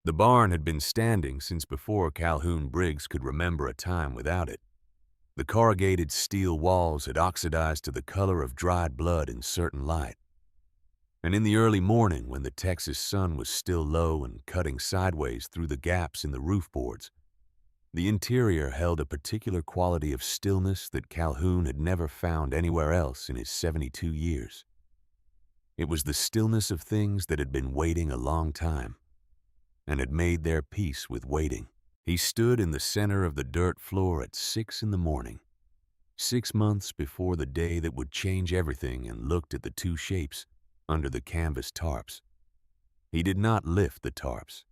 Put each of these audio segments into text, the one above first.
The barn had been standing since before Calhoun Briggs could remember a time without it. The corrugated steel walls had oxidized to the color of dried blood in certain light. And in the early morning, when the Texas sun was still low and cutting sideways through the gaps in the roof boards, the interior held a particular quality of stillness that Calhoun had never found anywhere else in his 72 years. It was the stillness of things that had been waiting a long time and had made their peace with waiting. He stood in the center of the dirt floor at 6 in the morning, 6 months before the day that would change everything, and looked at the two shapes under the canvas tarps. He did not lift the tarps.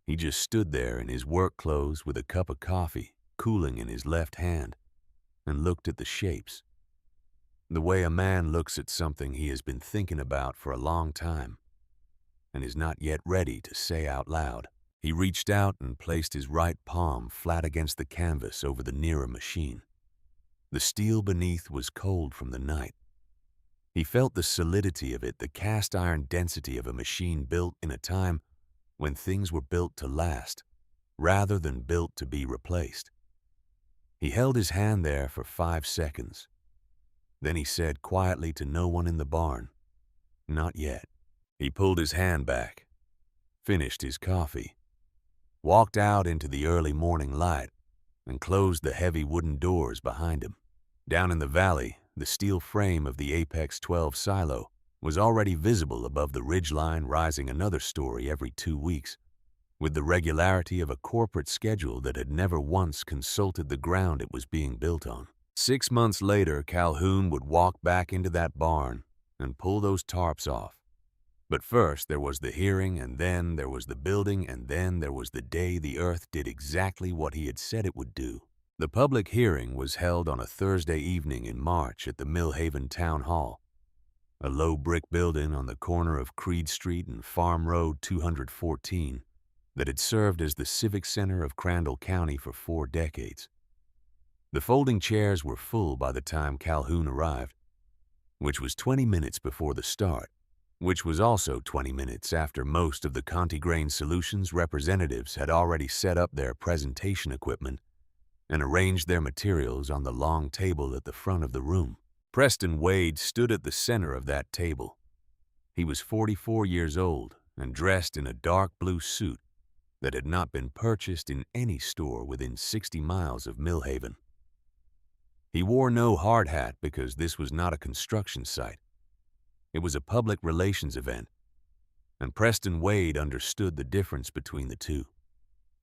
He just stood there in his work clothes with a cup of coffee cooling in his left hand and looked at the shapes, the way a man looks at something he has been thinking about for a long time and is not yet ready to say out loud. He reached out and placed his right palm flat against the canvas over the nearer machine. The steel beneath was cold from the night. He felt the solidity of it, the cast iron density of a machine built in a time when things were built to last, rather than built to be replaced. He held his hand there for 5 seconds. Then he said quietly to no one in the barn, "Not yet." He pulled his hand back, finished his coffee, walked out into the early morning light, and closed the heavy wooden doors behind him. Down in the valley, the steel frame of the Apex 12 silo was already visible above the ridgeline, rising another story every 2 weeks, with the regularity of a corporate schedule that had never once consulted the ground it was being built on. 6 months later, Calhoun would walk back into that barn and pull those tarps off. But first there was the hearing, and then there was the building, and then there was the day the earth did exactly what he had said it would do. The public hearing was held on a Thursday evening in March at the Millhaven Town Hall, a low brick building on the corner of Creed Street and Farm Road 214 that had served as the civic center of Crandall County for 4 decades. The folding chairs were full by the time Calhoun arrived, which was 20 minutes before the start, which was also 20 minutes after most of the Conti-Grain Solutions representatives had already set up their presentation equipment and arranged their materials on the long table at the front of the room. Preston Wade stood at the center of that table. He was 44 years old and dressed in a dark blue suit that had not been purchased in any store within 60 miles of Millhaven. He wore no hard hat because this was not a construction site. It was a public relations event, and Preston Wade understood the difference between the two,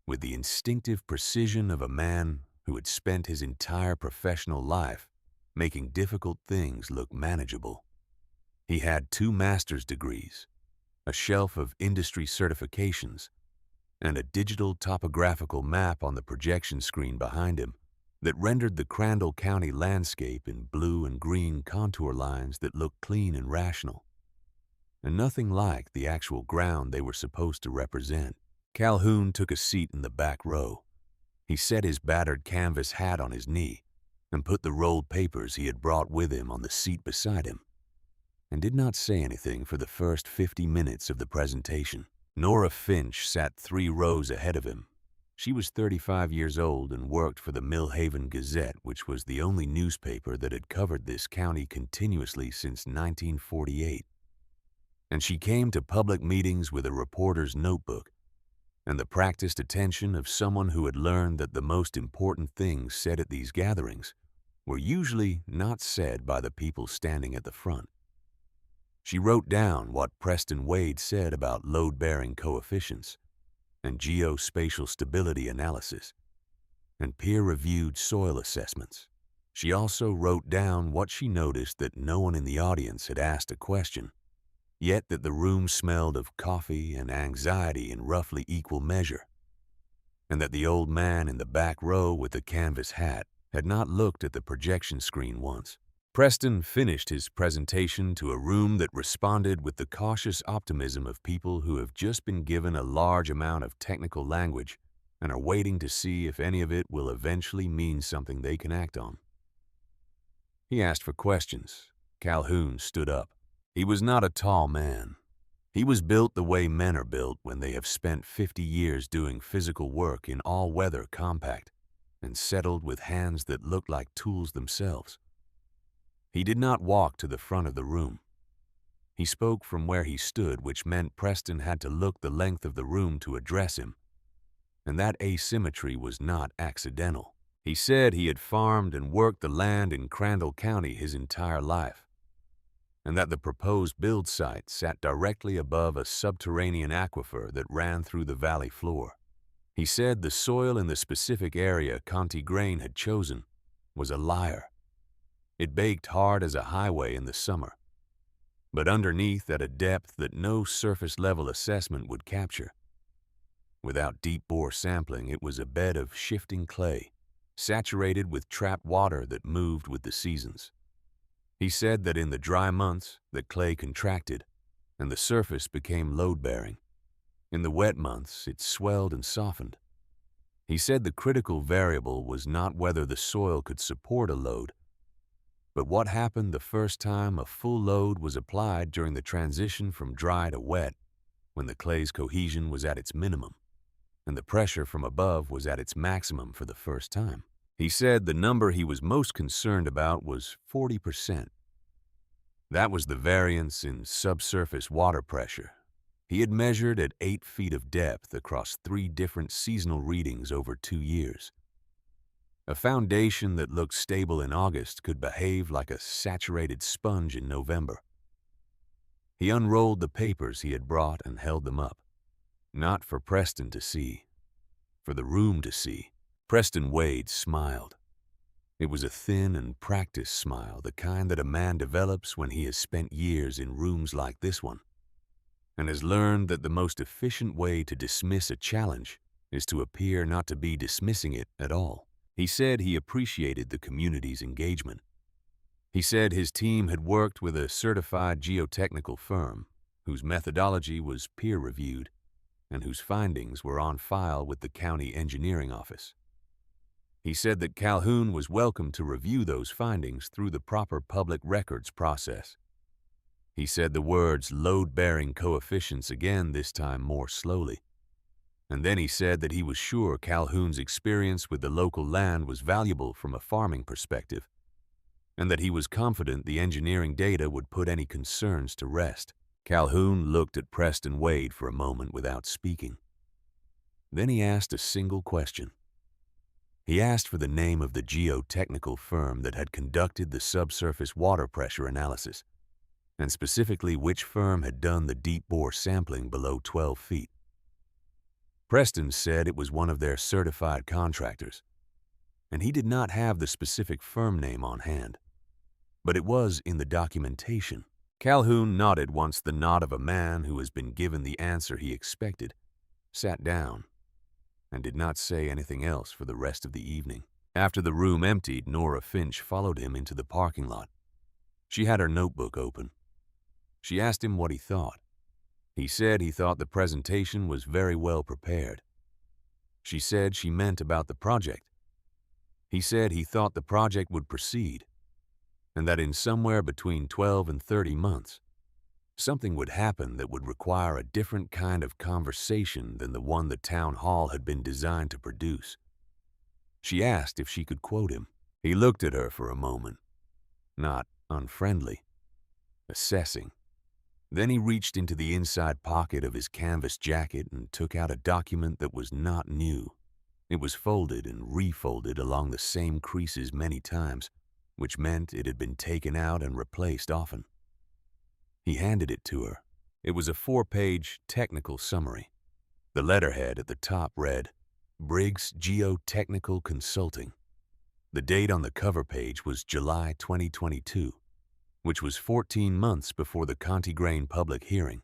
with the instinctive precision of a man who had spent his entire professional life making difficult things look manageable. He had 2 master's degrees, a shelf of industry certifications, and a digital topographical map on the projection screen behind him that rendered the Crandall County landscape in blue and green contour lines that looked clean and rational, and nothing like the actual ground they were supposed to represent. Calhoun took a seat in the back row. He set his battered canvas hat on his knee and put the rolled papers he had brought with him on the seat beside him, and did not say anything for the first 50 minutes of the presentation. Nora Finch sat 3 rows ahead of him. She was 35 years old and worked for the Millhaven Gazette, which was the only newspaper that had covered this county continuously since 1948. And she came to public meetings with a reporter's notebook and the practiced attention of someone who had learned that the most important things said at these gatherings were usually not said by the people standing at the front. She wrote down what Preston Wade said about load-bearing coefficients and geospatial stability analysis and peer-reviewed soil assessments. She also wrote down what she noticed that no one in the audience had asked a question, yet that the room smelled of coffee and anxiety in roughly equal measure, and that the old man in the back row with the canvas hat had not looked at the projection screen once. Preston finished his presentation to a room that responded with the cautious optimism of people who have just been given a large amount of technical language and are waiting to see if any of it will eventually mean something they can act on. He asked for questions. Calhoun stood up. He was not a tall man. He was built the way men are built when they have spent 50 years doing physical work in all-weather compact and settled with hands that looked like tools themselves. He did not walk to the front of the room. He spoke from where he stood, which meant Preston had to look the length of the room to address him, and that asymmetry was not accidental. He said he had farmed and worked the land in Crandall County his entire life, and that the proposed build site sat directly above a subterranean aquifer that ran through the valley floor. He said the soil in the specific area Conti Grain had chosen was a liar. It baked hard as a highway in the summer, but underneath at a depth that no surface-level assessment would capture. Without deep-bore sampling, it was a bed of shifting clay, saturated with trapped water that moved with the seasons. He said that in the dry months, the clay contracted, and the surface became load-bearing. In the wet months, it swelled and softened. He said the critical variable was not whether the soil could support a load, but what happened the first time a full load was applied during the transition from dry to wet, when the clay's cohesion was at its minimum, and the pressure from above was at its maximum for the first time. He said the number he was most concerned about was 40%. That was the variance in subsurface water pressure. He had measured at 8 feet of depth across 3 different seasonal readings over 2 years. A foundation that looked stable in August could behave like a saturated sponge in November. He unrolled the papers he had brought and held them up, not for Preston to see, for the room to see. Preston Wade smiled. It was a thin and practiced smile, the kind that a man develops when he has spent years in rooms like this one, and has learned that the most efficient way to dismiss a challenge is to appear not to be dismissing it at all. He said he appreciated the community's engagement. He said his team had worked with a certified geotechnical firm whose methodology was peer-reviewed and whose findings were on file with the county engineering office. He said that Calhoun was welcome to review those findings through the proper public records process. He said the words load-bearing coefficients again, this time more slowly. And then he said that he was sure Calhoun's experience with the local land was valuable from a farming perspective, and that he was confident the engineering data would put any concerns to rest. Calhoun looked at Preston Wade for a moment without speaking. Then he asked a single question. He asked for the name of the geotechnical firm that had conducted the subsurface water pressure analysis, and specifically which firm had done the deep-bore sampling below 12 feet. Preston said it was one of their certified contractors, and he did not have the specific firm name on hand, but it was in the documentation. Calhoun nodded once, the nod of a man who has been given the answer he expected, sat down, and did not say anything else for the rest of the evening. After the room emptied, Nora Finch followed him into the parking lot. She had her notebook open. She asked him what he thought. He said he thought the presentation was very well prepared. She said she meant about the project. He said he thought the project would proceed, and that in somewhere between 12 and 30 months, something would happen that would require a different kind of conversation than the one the town hall had been designed to produce. She asked if she could quote him. He looked at her for a moment, not unfriendly, assessing. Then he reached into the inside pocket of his canvas jacket and took out a document that was not new. It was folded and refolded along the same creases many times, which meant it had been taken out and replaced often. He handed it to her. It was a 4-page technical summary. The letterhead at the top read, Briggs Geotechnical Consulting. The date on the cover page was July 2022. Which was 14 months before the Conti Grain public hearing,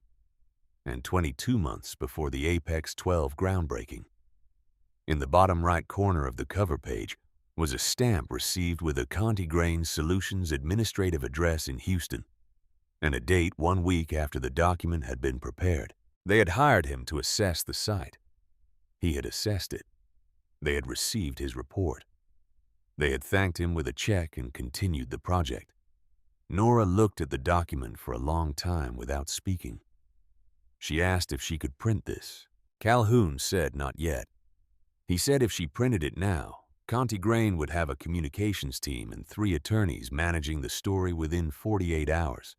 and 22 months before the Apex 12 groundbreaking. In the bottom right corner of the cover page was a stamp received with a Conti Grain Solutions administrative address in Houston, and a date 1 week after the document had been prepared. They had hired him to assess the site. He had assessed it. They had received his report. They had thanked him with a check and continued the project. Nora looked at the document for a long time without speaking. She asked if she could print this. Calhoun said not yet. He said if she printed it now, Conti Grain would have a communications team and 3 attorneys managing the story within 48 hours.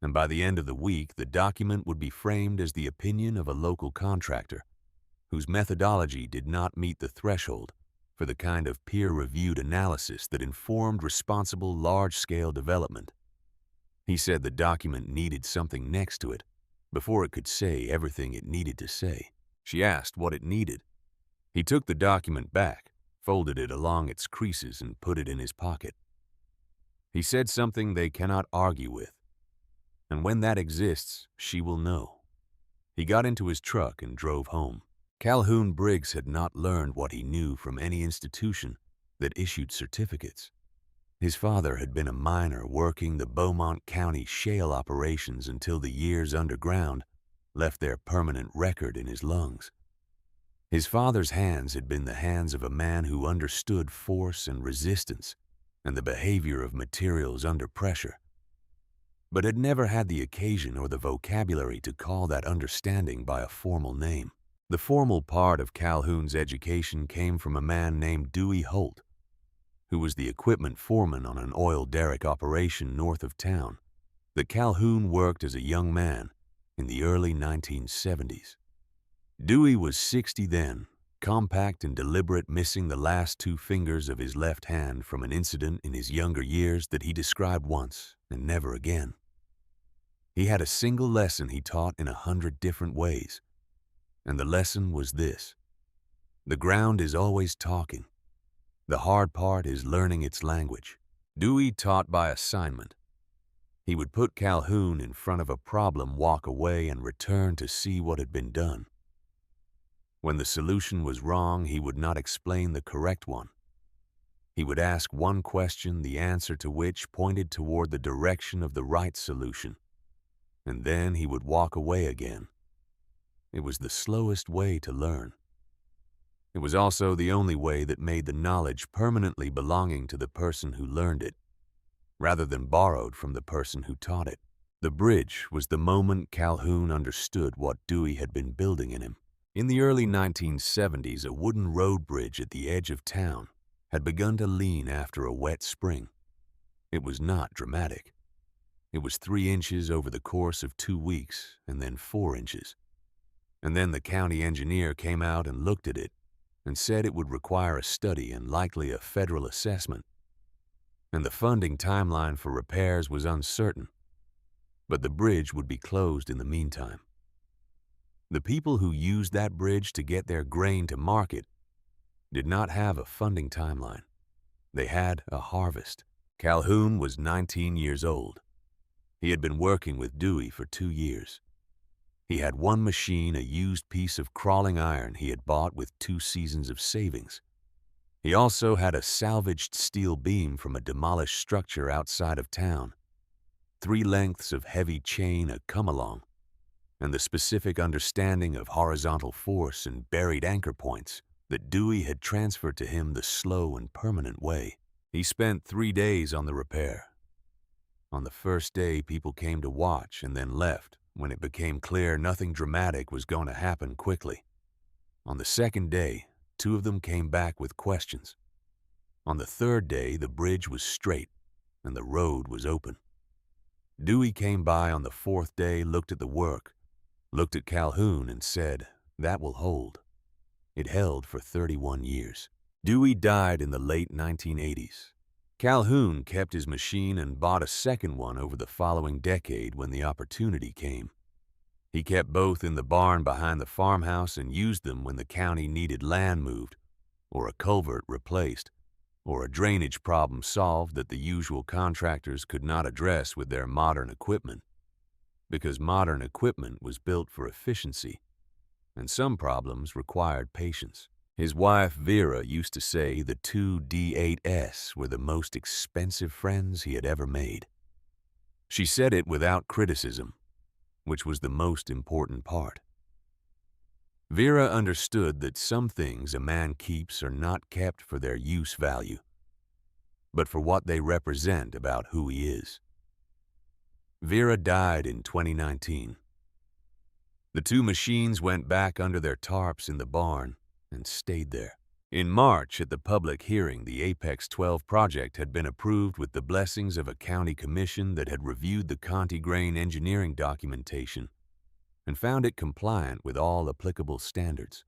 And by the end of the week, the document would be framed as the opinion of a local contractor whose methodology did not meet the threshold for the kind of peer-reviewed analysis that informed responsible large-scale development. He said the document needed something next to it before it could say everything it needed to say. She asked what it needed. He took the document back, folded it along its creases, and put it in his pocket. He said something they cannot argue with. And when that exists, she will know. He got into his truck and drove home. Calhoun Briggs had not learned what he knew from any institution that issued certificates. His father had been a miner working the Beaumont County shale operations until the years underground left their permanent record in his lungs. His father's hands had been the hands of a man who understood force and resistance and the behavior of materials under pressure, but had never had the occasion or the vocabulary to call that understanding by a formal name. The formal part of Calhoun's education came from a man named Dewey Holt, who was the equipment foreman on an oil derrick operation north of town that Calhoun worked as a young man in the early 1970s. Dewey was 60 then, compact and deliberate, missing the last 2 fingers of his left hand from an incident in his younger years that he described once and never again. He had a single lesson he taught in 100 different ways, and the lesson was this: the ground is always talking. The hard part is learning its language. Dewey taught by assignment. He would put Calhoun in front of a problem, walk away, and return to see what had been done. When the solution was wrong, he would not explain the correct one. He would ask one question, the answer to which pointed toward the direction of the right solution, and then he would walk away again. It was the slowest way to learn. It was also the only way that made the knowledge permanently belonging to the person who learned it, rather than borrowed from the person who taught it. The bridge was the moment Calhoun understood what Dewey had been building in him. In the early 1970s, a wooden road bridge at the edge of town had begun to lean after a wet spring. It was not dramatic. It was 3 inches over the course of 2 weeks, and then 4 inches. And then the county engineer came out and looked at it and said it would require a study and likely a federal assessment. And the funding timeline for repairs was uncertain, but the bridge would be closed in the meantime. The people who used that bridge to get their grain to market did not have a funding timeline. They had a harvest. Calhoun was 19 years old. He had been working with Dewey for 2 years. He had one machine, a used piece of crawling iron he had bought with 2 seasons of savings. He also had a salvaged steel beam from a demolished structure outside of town, 3 lengths of heavy chain, a come-along, and the specific understanding of horizontal force and buried anchor points that Dewey had transferred to him the slow and permanent way. He spent 3 days on the repair. On the first day, people came to watch and then left when it became clear nothing dramatic was going to happen quickly. On the second day, 2 of them came back with questions. On the third day, the bridge was straight and the road was open. Dewey came by on the 4th day, looked at the work, looked at Calhoun, and said, "That will hold." It held for 31 years. Dewey died in the late 1980s. Calhoun kept his machine and bought a second one over the following decade when the opportunity came. He kept both in the barn behind the farmhouse and used them when the county needed land moved, or a culvert replaced, or a drainage problem solved that the usual contractors could not address with their modern equipment, because modern equipment was built for efficiency, and some problems required patience. His wife, Vera, used to say the 2 D8S were the most expensive friends he had ever made. She said it without criticism, which was the most important part. Vera understood that some things a man keeps are not kept for their use value, but for what they represent about who he is. Vera died in 2019. The two machines went back under their tarps in the barn and stayed there. In March, at the public hearing, the Apex 12 project had been approved with the blessings of a county commission that had reviewed the Conti grain engineering documentation and found it compliant with all applicable standards.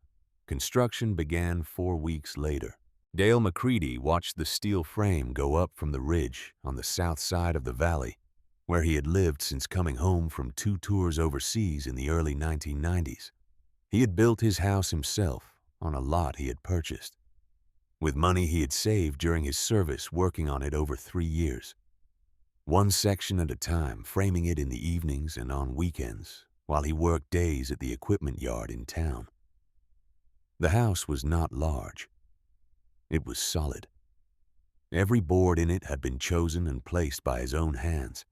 Construction began 4 weeks later. Dale McCready watched the steel frame go up from the ridge on the south side of the valley, where he had lived since coming home from 2 tours overseas in the early 1990s. He had built his house himself on a lot he had purchased, with money he had saved during his service working on it over 3 years. One section at a time, framing it in the evenings and on weekends, while he worked days at the equipment yard in town. The house was not large. It was solid. Every board in it had been chosen and placed by his own hands,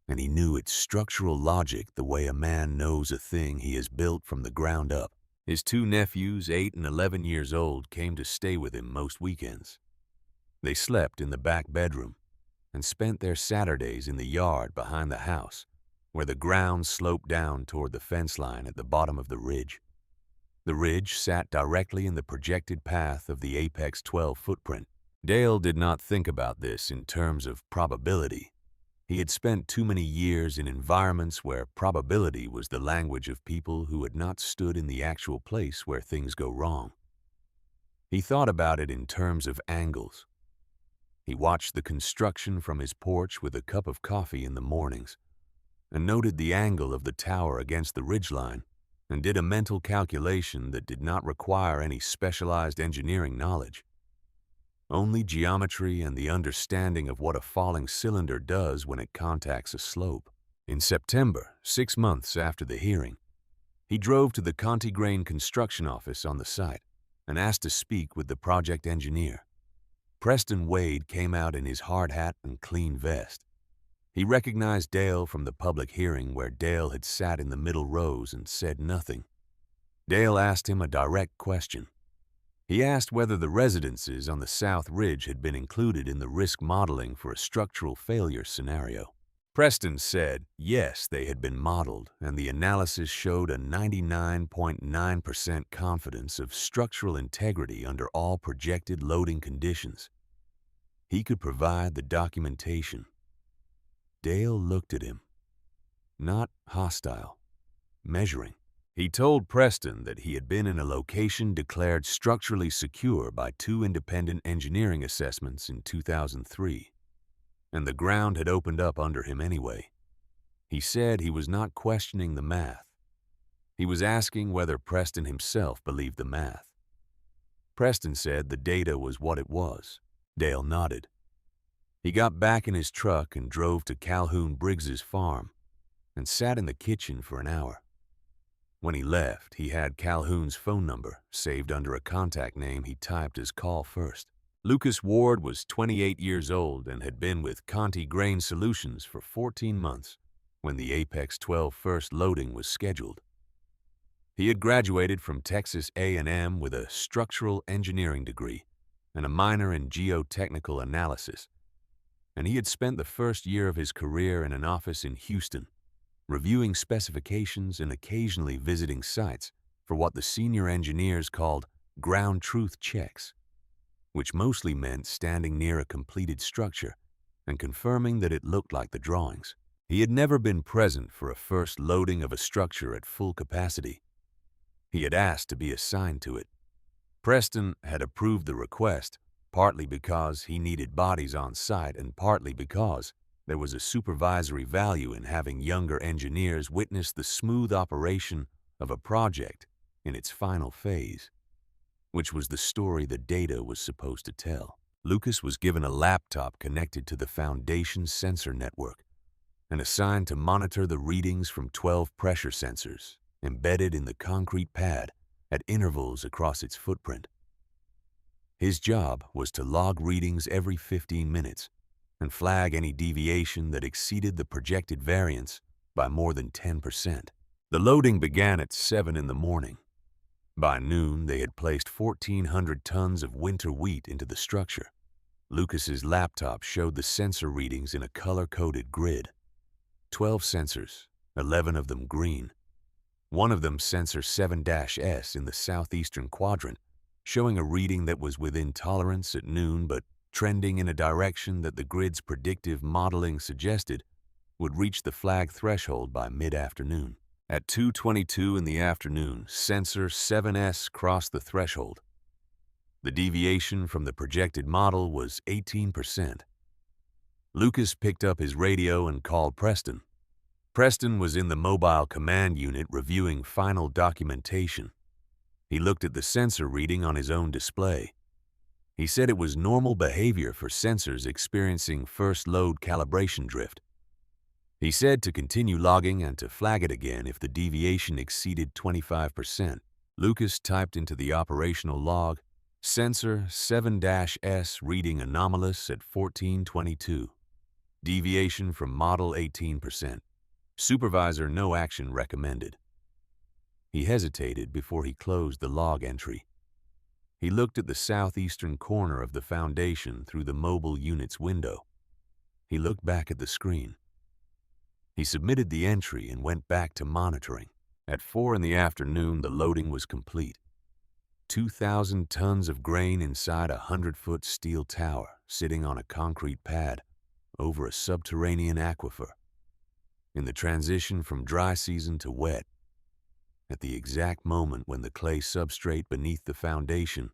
and he knew its structural logic the way a man knows a thing he has built from the ground up. His 2 nephews, 8 and 11 years old, came to stay with him most weekends. They slept in the back bedroom and spent their Saturdays in the yard behind the house, where the ground sloped down toward the fence line at the bottom of the ridge. The ridge sat directly in the projected path of the Apex 12 footprint. Dale did not think about this in terms of probability. He had spent too many years in environments where probability was the language of people who had not stood in the actual place where things go wrong. He thought about it in terms of angles. He watched the construction from his porch with a cup of coffee in the mornings, and noted the angle of the tower against the ridgeline, and did a mental calculation that did not require any specialized engineering knowledge. Only geometry and the understanding of what a falling cylinder does when it contacts a slope. In September, 6 months after the hearing, he drove to the Conti Grain construction office on the site and asked to speak with the project engineer. Preston Wade came out in his hard hat and clean vest. He recognized Dale from the public hearing where Dale had sat in the middle rows and said nothing. Dale asked him a direct question. He asked whether the residences on the South Ridge had been included in the risk modeling for a structural failure scenario. Preston said yes, they had been modeled, and the analysis showed a 99.9% confidence of structural integrity under all projected loading conditions. He could provide the documentation. Dale looked at him, not hostile, measuring. He told Preston that he had been in a location declared structurally secure by 2 independent engineering assessments in 2003, and the ground had opened up under him anyway. He said he was not questioning the math. He was asking whether Preston himself believed the math. Preston said the data was what it was. Dale nodded. He got back in his truck and drove to Calhoun Briggs's farm and sat in the kitchen for an hour. When he left, he had Calhoun's phone number saved under a contact name he typed as call first. Lucas Ward was 28 years old and had been with Conti Grain Solutions for 14 months when the Apex 12 first loading was scheduled. He had graduated from Texas A&M with a structural engineering degree and a minor in geotechnical analysis, and he had spent the first year of his career in an office in Houston, reviewing specifications and occasionally visiting sites for what the senior engineers called ground truth checks, which mostly meant standing near a completed structure and confirming that it looked like the drawings. He had never been present for a first loading of a structure at full capacity. He had asked to be assigned to it. Preston had approved the request, partly because he needed bodies on site and partly because there was a supervisory value in having younger engineers witness the smooth operation of a project in its final phase, which was the story the data was supposed to tell. Lucas was given a laptop connected to the Foundation sensor network and assigned to monitor the readings from 12 pressure sensors embedded in the concrete pad at intervals across its footprint. His job was to log readings every 15 minutes and flag any deviation that exceeded the projected variance by more than 10%. The loading began at 7 in the morning. By noon, they had placed 1,400 tons of winter wheat into the structure. Lucas's laptop showed the sensor readings in a color-coded grid. 12 sensors, 11 of them green, One of them, sensor 7-S in the southeastern quadrant, showing a reading that was within tolerance at noon but trending in a direction that the grid's predictive modeling suggested would reach the flag threshold by mid-afternoon. At 2:22 in the afternoon, sensor 7S crossed the threshold. The deviation from the projected model was 18%. Lucas picked up his radio and called Preston. Preston was in the mobile command unit reviewing final documentation. He looked at the sensor reading on his own display. He said it was normal behavior for sensors experiencing first load calibration drift. He said to continue logging and to flag it again if the deviation exceeded 25%. Lucas typed into the operational log, sensor 7-S reading anomalous at 14:22. Deviation from model 18%. Supervisor no action recommended. He hesitated before he closed the log entry. He looked at the southeastern corner of the foundation through the mobile unit's window. He looked back at the screen. He submitted the entry and went back to monitoring. At 4 in the afternoon, the loading was complete. 2,000 tons of grain inside a 100-foot steel tower sitting on a concrete pad over a subterranean aquifer. In the transition from dry season to wet, at the exact moment when the clay substrate beneath the foundation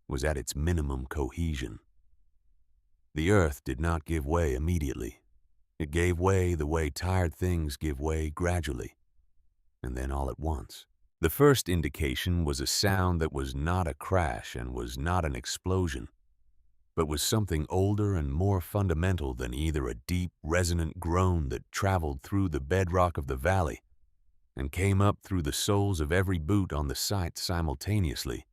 was at its minimum cohesion. The earth did not give way immediately. It gave way the way tired things give way gradually, and then all at once. The first indication was a sound that was not a crash and was not an explosion, but was something older and more fundamental than either a deep, resonant groan that traveled through the bedrock of the valley and came up through the soles of every boot on the site simultaneously,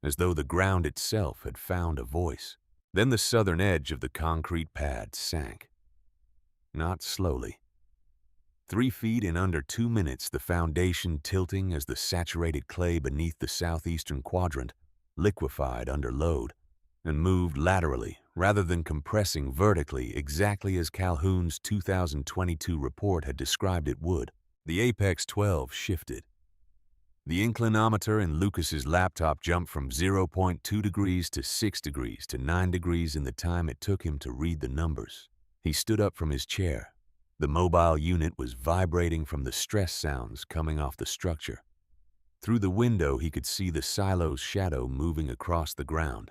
as though the ground itself had found a voice. Then the southern edge of the concrete pad sank. Not slowly. 3 feet in under 2 minutes, the foundation tilting as the saturated clay beneath the southeastern quadrant liquefied under load and moved laterally rather than compressing vertically exactly as Calhoun's 2022 report had described it would. The apex 12 shifted. The inclinometer in Lucas's laptop jumped from 0.2 degrees to 6 degrees to 9 degrees in the time it took him to read the numbers. He stood up from his chair. The mobile unit was vibrating from the stress sounds coming off the structure. Through the window, he could see the silo's shadow moving across the ground.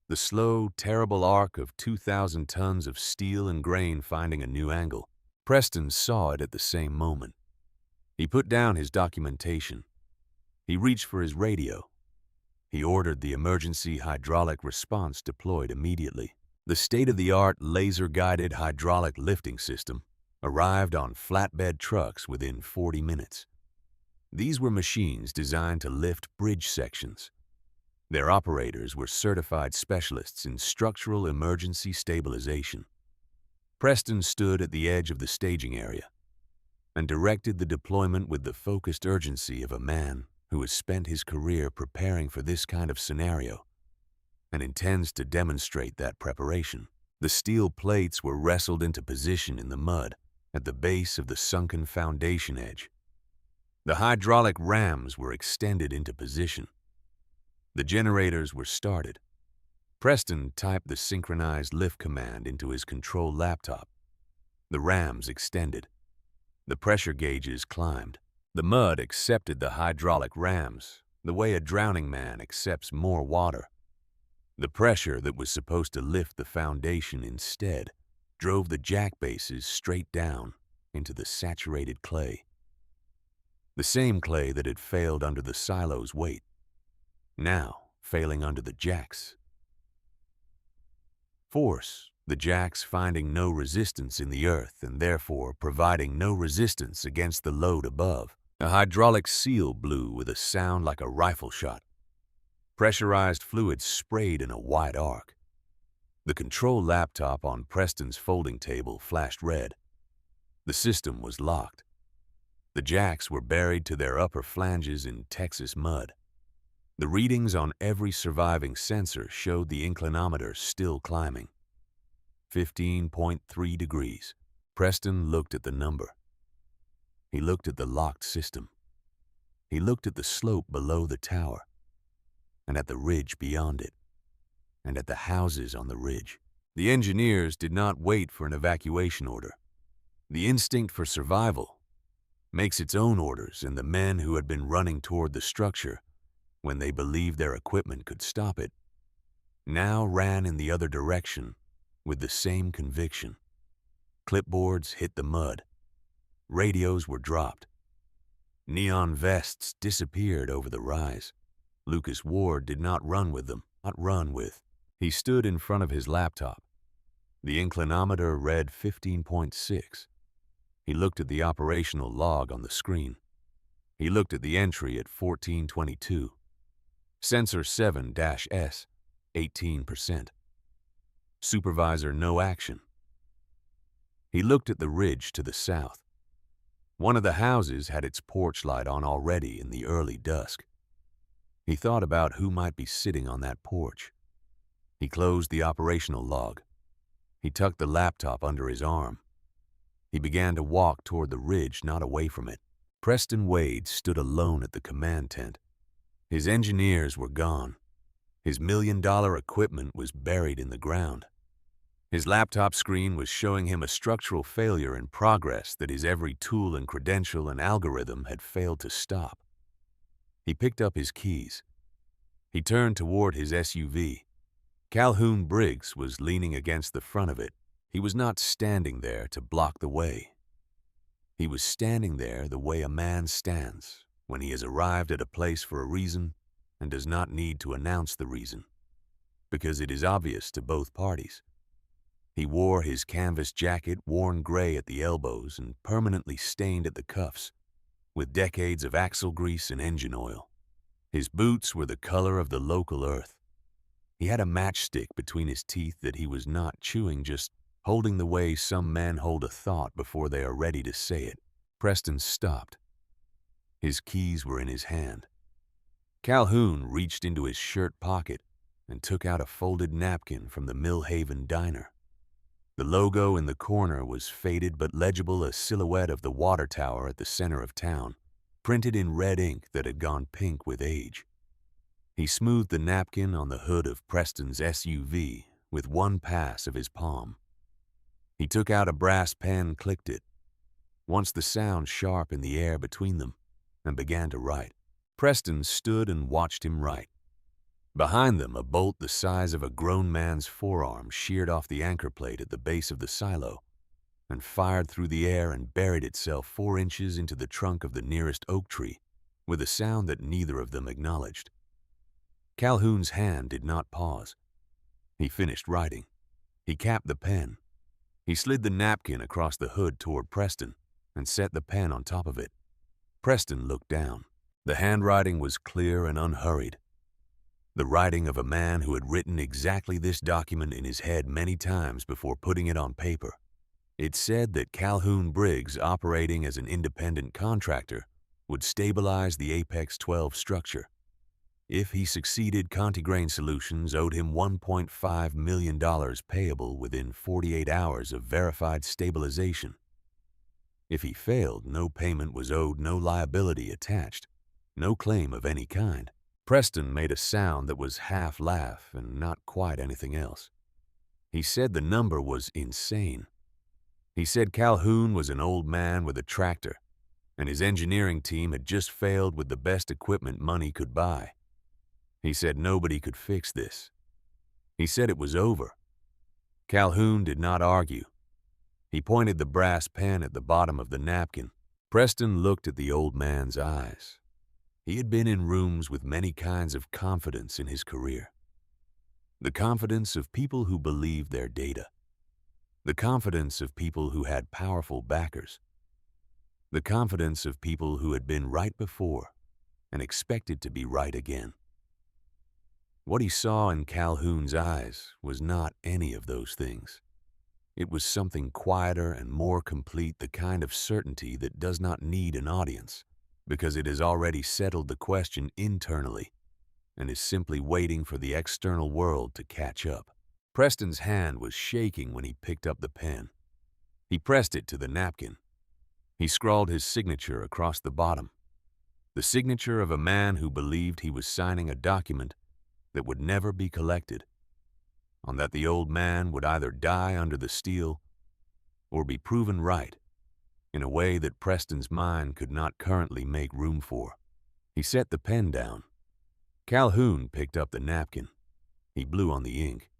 The slow, terrible arc of 2,000 tons of steel and grain finding a new angle. Preston saw it at the same moment. He put down his documentation. He reached for his radio. He ordered the emergency hydraulic response deployed immediately. The state-of-the-art laser-guided hydraulic lifting system arrived on flatbed trucks within 40 minutes. These were machines designed to lift bridge sections. Their operators were certified specialists in structural emergency stabilization. Preston stood at the edge of the staging area and directed the deployment with the focused urgency of a man who has spent his career preparing for this kind of scenario and intends to demonstrate that preparation. The steel plates were wrestled into position in the mud at the base of the sunken foundation edge. The hydraulic rams were extended into position. The generators were started. Preston typed the synchronized lift command into his control laptop. The rams extended. The pressure gauges climbed. The mud accepted the hydraulic rams the way a drowning man accepts more water. The pressure that was supposed to lift the foundation instead drove the jack bases straight down into the saturated clay. The same clay that had failed under the silo's weight, now failing under the jacks. Force, the jacks finding no resistance in the earth and therefore providing no resistance against the load above. A hydraulic seal blew with a sound like a rifle shot. Pressurized fluid sprayed in a wide arc. The control laptop on Preston's folding table flashed red. The system was locked. The jacks were buried to their upper flanges in Texas mud. The readings on every surviving sensor showed the inclinometer still climbing. 15.3 degrees. Preston looked at the number. He looked at the locked system. He looked at the slope below the tower, and at the ridge beyond it, and at the houses on the ridge. The engineers did not wait for an evacuation order. The instinct for survival makes its own orders, and the men who had been running toward the structure when they believed their equipment could stop it now ran in the other direction with the same conviction. Clipboards hit the mud. Radios were dropped. Neon vests disappeared over the rise. Lucas Ward did not run with them, not run with. He stood in front of his laptop. The inclinometer read 15.6. He looked at the operational log on the screen. He looked at the entry at 1422. Sensor 7-S, 18%. Supervisor no action. He looked at the ridge to the south. One of the houses had its porch light on already in the early dusk. He thought about who might be sitting on that porch. He closed the operational log. He tucked the laptop under his arm. He began to walk toward the ridge, not away from it. Preston Wade stood alone at the command tent. His engineers were gone. His million-dollar equipment was buried in the ground. His laptop screen was showing him a structural failure in progress that his every tool and credential and algorithm had failed to stop. He picked up his keys. He turned toward his SUV. Calhoun Briggs was leaning against the front of it. He was not standing there to block the way. He was standing there the way a man stands when he has arrived at a place for a reason and does not need to announce the reason, because it is obvious to both parties. He wore his canvas jacket, worn gray at the elbows and permanently stained at the cuffs, with decades of axle grease and engine oil. His boots were the color of the local earth. He had a matchstick between his teeth that he was not chewing, just holding the way some men hold a thought before they are ready to say it. Preston stopped. His keys were in his hand. Calhoun reached into his shirt pocket and took out a folded napkin from the Millhaven diner. The logo in the corner was faded but legible, a silhouette of the water tower at the center of town, printed in red ink that had gone pink with age. He smoothed the napkin on the hood of Preston's SUV with one pass of his palm. He took out a brass pen, clicked it, once the sound sharp in the air between them, and began to write. Preston stood and watched him write. Behind them, a bolt the size of a grown man's forearm sheared off the anchor plate at the base of the silo and fired through the air and buried itself 4 inches into the trunk of the nearest oak tree with a sound that neither of them acknowledged. Calhoun's hand did not pause. He finished writing. He capped the pen. He slid the napkin across the hood toward Preston and set the pen on top of it. Preston looked down. The handwriting was clear and unhurried. The writing of a man who had written exactly this document in his head many times before putting it on paper. It said that Calhoun Briggs, operating as an independent contractor, would stabilize the Apex 12 structure. If he succeeded, Contigrain Solutions owed him $1.5 million payable within 48 hours of verified stabilization. If he failed, no payment was owed, no liability attached, no claim of any kind. Preston made a sound that was half laugh and not quite anything else. He said the number was insane. He said Calhoun was an old man with a tractor, and his engineering team had just failed with the best equipment money could buy. He said nobody could fix this. He said it was over. Calhoun did not argue. He pointed the brass pen at the bottom of the napkin. Preston looked at the old man's eyes. He had been in rooms with many kinds of confidence in his career. The confidence of people who believed their data. The confidence of people who had powerful backers. The confidence of people who had been right before and expected to be right again. What he saw in Calhoun's eyes was not any of those things. It was something quieter and more complete, the kind of certainty that does not need an audience, because it has already settled the question internally and is simply waiting for the external world to catch up. Preston's hand was shaking when he picked up the pen. He pressed it to the napkin. He scrawled his signature across the bottom, the signature of a man who believed he was signing a document that would never be collected, on that the old man would either die under the steel or be proven right in a way that Preston's mind could not currently make room for. He set the pen down. Calhoun picked up the napkin. He blew on the ink.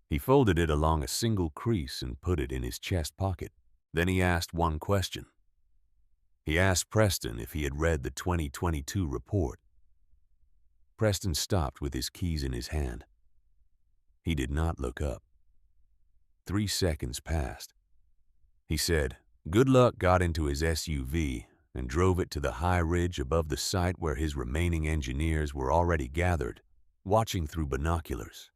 He folded it along a single crease and put it in his chest pocket. Then he asked one question. He asked Preston if he had read the 2022 report. Preston stopped with his keys in his hand. He did not look up. 3 seconds passed. He said, "Good Luck" got into his SUV and drove it to the high ridge above the site where his remaining engineers were already gathered, watching through binoculars.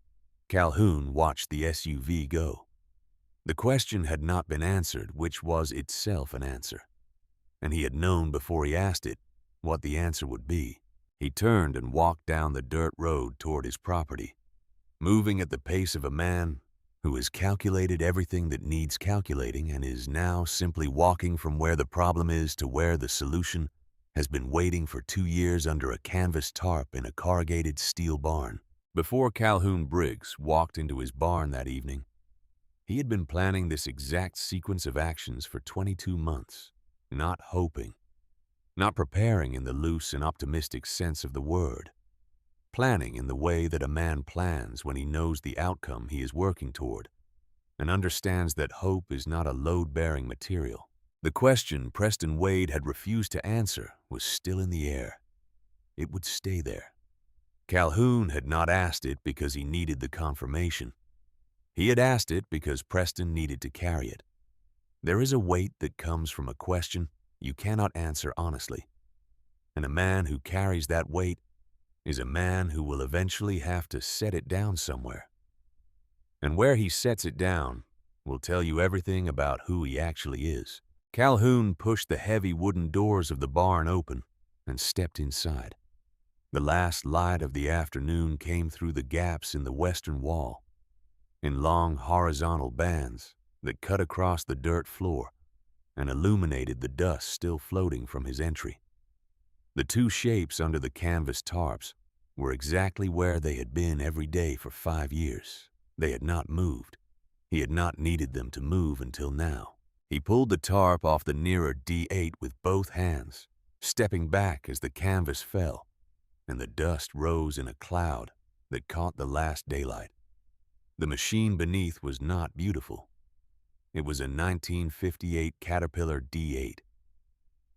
Calhoun watched the SUV go. The question had not been answered, which was itself an answer, and he had known before he asked it what the answer would be. He turned and walked down the dirt road toward his property, moving at the pace of a man who has calculated everything that needs calculating and is now simply walking from where the problem is to where the solution has been waiting for 2 years under a canvas tarp in a corrugated steel barn. Before Calhoun Briggs walked into his barn that evening, he had been planning this exact sequence of actions for 22 months, not hoping, not preparing in the loose and optimistic sense of the word, planning in the way that a man plans when he knows the outcome he is working toward and understands that hope is not a load-bearing material. The question Preston Wade had refused to answer was still in the air. It would stay there. Calhoun had not asked it because he needed the confirmation. He had asked it because Preston needed to carry it. There is a weight that comes from a question you cannot answer honestly, and a man who carries that weight is a man who will eventually have to set it down somewhere. And where he sets it down will tell you everything about who he actually is. Calhoun pushed the heavy wooden doors of the barn open and stepped inside. The last light of the afternoon came through the gaps in the western wall, in long horizontal bands that cut across the dirt floor and illuminated the dust still floating from his entry. The 2 shapes under the canvas tarps were exactly where they had been every day for 5 years. They had not moved. He had not needed them to move until now. He pulled the tarp off the nearer D8 with both hands, stepping back as the canvas fell, and the dust rose in a cloud that caught the last daylight. The machine beneath was not beautiful. It was a 1958 Caterpillar D8.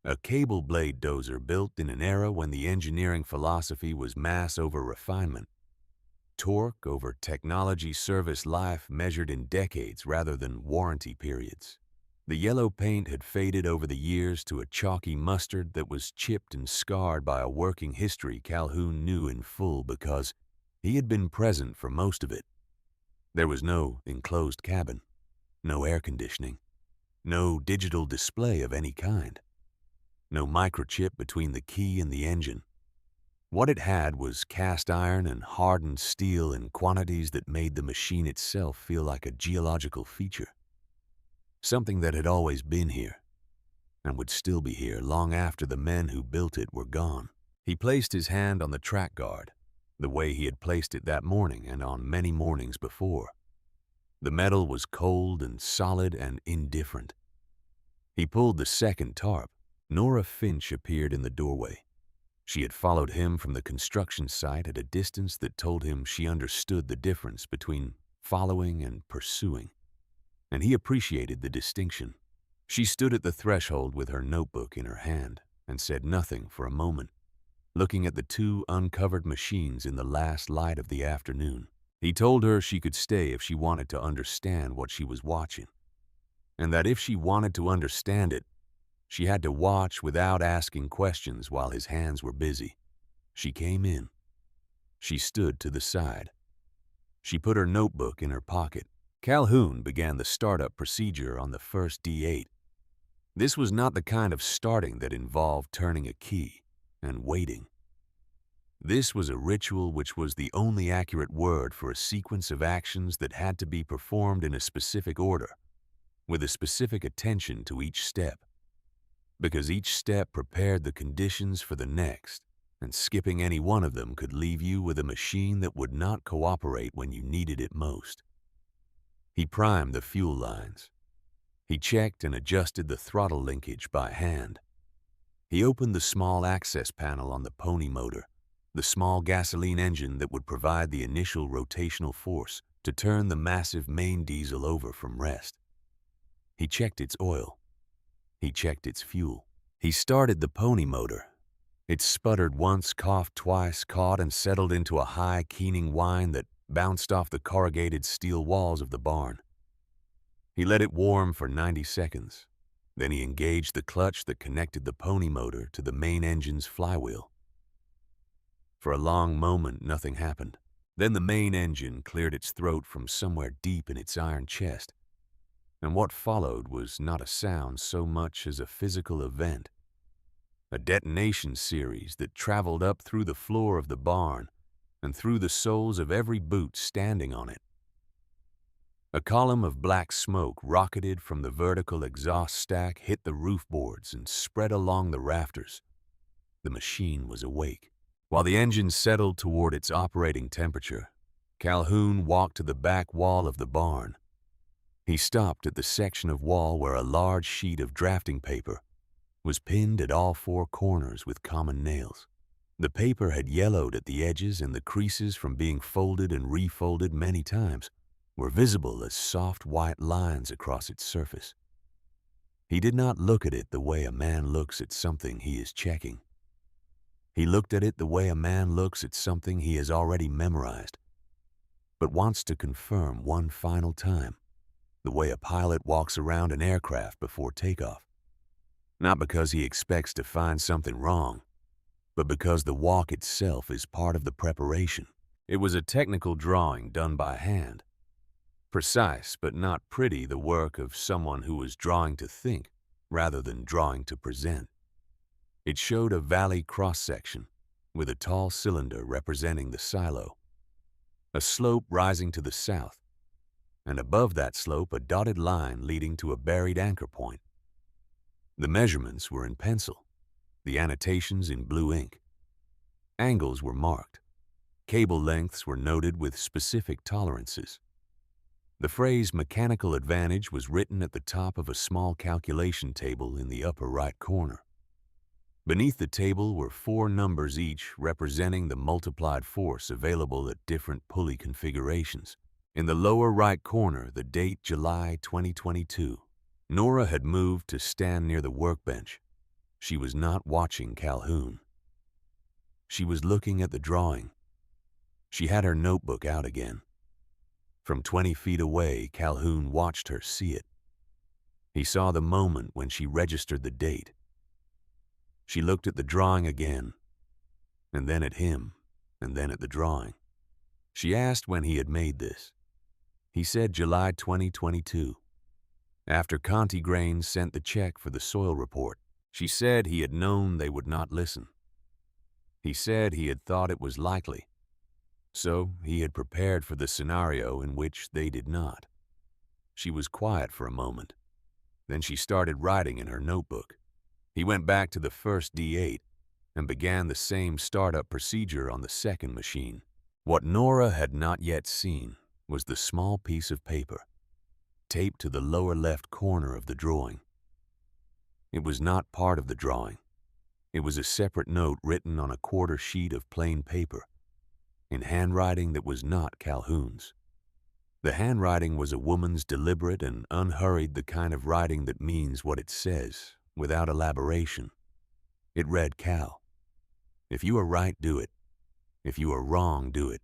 A cable blade dozer built in an era when the engineering philosophy was mass over refinement, torque over technology service life measured in decades rather than warranty periods. The yellow paint had faded over the years to a chalky mustard that was chipped and scarred by a working history Calhoun knew in full because he had been present for most of it. There was no enclosed cabin, no air conditioning, no digital display of any kind. No microchip between the key and the engine. What it had was cast iron and hardened steel in quantities that made the machine itself feel like a geological feature. Something that had always been here, and would still be here long after the men who built it were gone. He placed his hand on the track guard, the way he had placed it that morning and on many mornings before. The metal was cold and solid and indifferent. He pulled the second tarp. Nora Finch appeared in the doorway. She had followed him from the construction site at a distance that told him she understood the difference between following and pursuing, and he appreciated the distinction. She stood at the threshold with her notebook in her hand and said nothing for a moment, looking at the 2 uncovered machines in the last light of the afternoon. He told her she could stay if she wanted to understand what she was watching, and that if she wanted to understand it, she had to watch without asking questions while his hands were busy. She came in. She stood to the side. She put her notebook in her pocket. Calhoun began the startup procedure on the first D8. This was not the kind of starting that involved turning a key and waiting. This was a ritual which was the only accurate word for a sequence of actions that had to be performed in a specific order, with a specific attention to each step. because each step prepared the conditions for the next, and skipping any one of them could leave you with a machine that would not cooperate when you needed it most. He primed the fuel lines. He checked and adjusted the throttle linkage by hand. He opened the small access panel on the pony motor, the small gasoline engine that would provide the initial rotational force to turn the massive main diesel over from rest. He checked its oil. He checked its fuel. He started the pony motor. It sputtered once, coughed twice, caught and settled into a high, keening whine that bounced off the corrugated steel walls of the barn. He let it warm for 90 seconds. Then he engaged the clutch that connected the pony motor to the main engine's flywheel. For a long moment, nothing happened. Then the main engine cleared its throat from somewhere deep in its iron chest, and what followed was not a sound so much as a physical event. A detonation series that traveled up through the floor of the barn and through the soles of every boot standing on it. A column of black smoke rocketed from the vertical exhaust stack, hit the roof boards, and spread along the rafters. The machine was awake. While the engine settled toward its operating temperature, Calhoun walked to the back wall of the barn. He stopped at the section of wall where a large sheet of drafting paper was pinned at all four corners with common nails. The paper had yellowed at the edges, and the creases from being folded and refolded many times were visible as soft white lines across its surface. He did not look at it the way a man looks at something he is checking. He looked at it the way a man looks at something he has already memorized, but wants to confirm one final time, the way a pilot walks around an aircraft before takeoff. Not because he expects to find something wrong, but because the walk itself is part of the preparation. It was a technical drawing done by hand. Precise but not pretty, the work of someone who was drawing to think rather than drawing to present. It showed a valley cross-section with a tall cylinder representing the silo, a slope rising to the south, and above that slope a dotted line leading to a buried anchor point. The measurements were in pencil, the annotations in blue ink. Angles were marked. Cable lengths were noted with specific tolerances. The phrase "mechanical advantage" was written at the top of a small calculation table in the upper right corner. Beneath the table were 4 numbers each representing the multiplied force available at different pulley configurations. In the lower right corner, the date July 2022. Nora had moved to stand near the workbench. She was not watching Calhoun. She was looking at the drawing. She had her notebook out again. From 20 feet away, Calhoun watched her see it. He saw the moment when she registered the date. She looked at the drawing again, and then at him, and then at the drawing. She asked when he had made this. He said July 2022. After Conti Grain sent the check for the soil report, she said he had known they would not listen. He said he had thought it was likely, so he had prepared for the scenario in which they did not. She was quiet for a moment. Then she started writing in her notebook. He went back to the first D8 and began the same startup procedure on the second machine. What Nora had not yet seen was the small piece of paper taped to the lower left corner of the drawing. It was not part of the drawing. It was a separate note written on a quarter sheet of plain paper, in handwriting that was not Calhoun's. The handwriting was a woman's, deliberate and unhurried, the kind of writing that means what it says, without elaboration. It read, "Cal, if you are right, do it. If you are wrong, do it.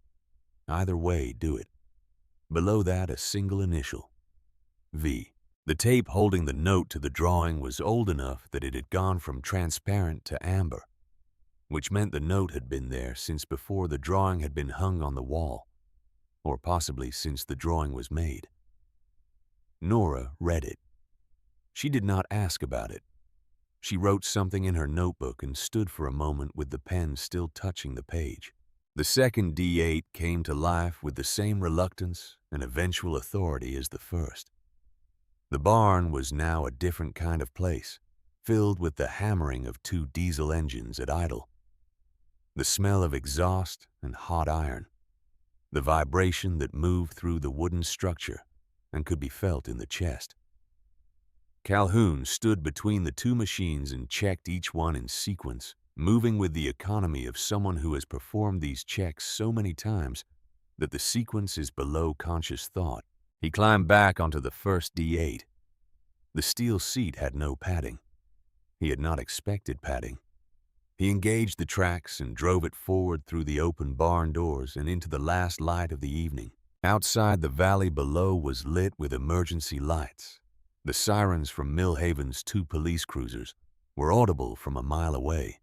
Either way, do it." Below that, a single initial, V. The tape holding the note to the drawing was old enough that it had gone from transparent to amber, which meant the note had been there since before the drawing had been hung on the wall, or possibly since the drawing was made. Nora read it. She did not ask about it. She wrote something in her notebook and stood for a moment with the pen still touching the page. The second D8 came to life with the same reluctance and eventual authority as the first. The barn was now a different kind of place, filled with the hammering of two diesel engines at idle, the smell of exhaust and hot iron, the vibration that moved through the wooden structure and could be felt in the chest. Calhoun stood between the two machines and checked each one in sequence, moving with the economy of someone who has performed these checks so many times that the sequence is below conscious thought. He climbed back onto the first D8. The steel seat had no padding. He had not expected padding. He engaged the tracks and drove it forward through the open barn doors and into the last light of the evening. Outside, the valley below was lit with emergency lights. The sirens from Millhaven's two police cruisers were audible from a mile away.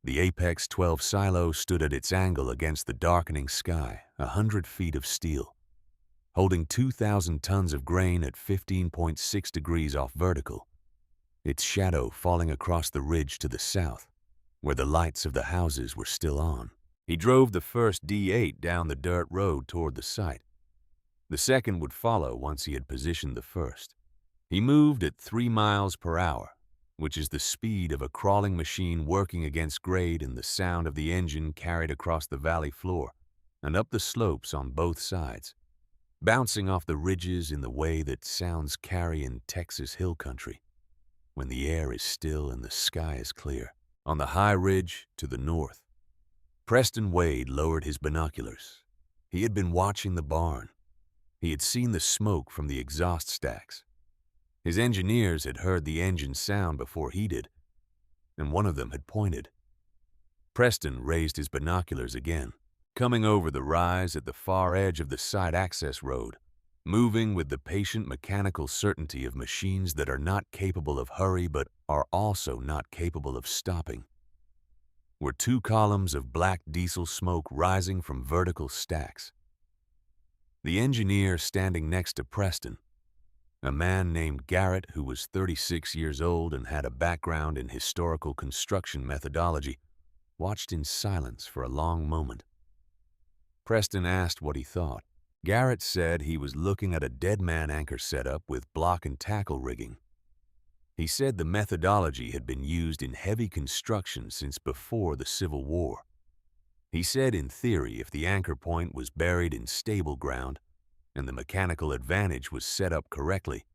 The Apex 12 silo stood at its angle against the darkening sky, 100 feet of steel, holding 2,000 tons of grain at 15.6 degrees off vertical, its shadow falling across the ridge to the south, where the lights of the houses were still on. He drove the first D8 down the dirt road toward the site. The second would follow once he had positioned the first. He moved at 3 miles per hour, which is the speed of a crawling machine working against grade, and the sound of the engine carried across the valley floor and up the slopes on both sides, bouncing off the ridges in the way that sounds carry in Texas hill country, when the air is still and the sky is clear. On the high ridge to the north, Preston Wade lowered his binoculars. He had been watching the barn. He had seen the smoke from the exhaust stacks. His engineers had heard the engine sound before he did, and one of them had pointed. Preston raised his binoculars again, coming over the rise at the far edge of the site access road, moving with the patient mechanical certainty of machines that are not capable of hurry but are also not capable of stopping, were two columns of black diesel smoke rising from vertical stacks. The engineer standing next to Preston, a man named Garrett who was 36 years old and had a background in historical construction methodology, watched in silence for a long moment. Preston asked what he thought. Garrett said he was looking at a dead man anchor setup with block and tackle rigging. He said the methodology had been used in heavy construction since before the Civil War. He said in theory, if the anchor point was buried in stable ground and the mechanical advantage was set up correctly,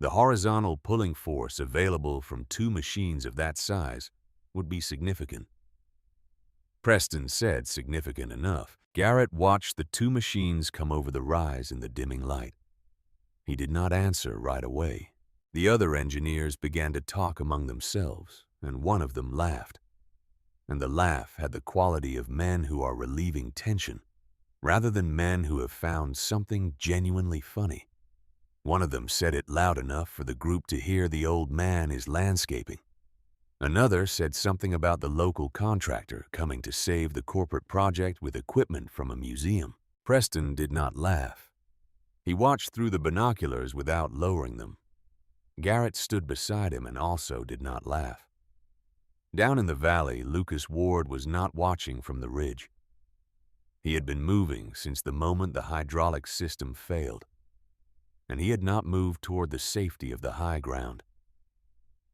the horizontal pulling force available from two machines of that size would be significant. Preston said significant enough. Garrett watched the two machines come over the rise in the dimming light. He did not answer right away. The other engineers began to talk among themselves, and one of them laughed. And the laugh had the quality of men who are relieving tension, rather than men who have found something genuinely funny. One of them said it loud enough for the group to hear the old man is landscaping. Another said something about the local contractor coming to save the corporate project with equipment from a museum. Preston did not laugh. He watched through the binoculars without lowering them. Garrett stood beside him and also did not laugh. Down in the valley, Lucas Ward was not watching from the ridge. He had been moving since the moment the hydraulic system failed, and he had not moved toward the safety of the high ground.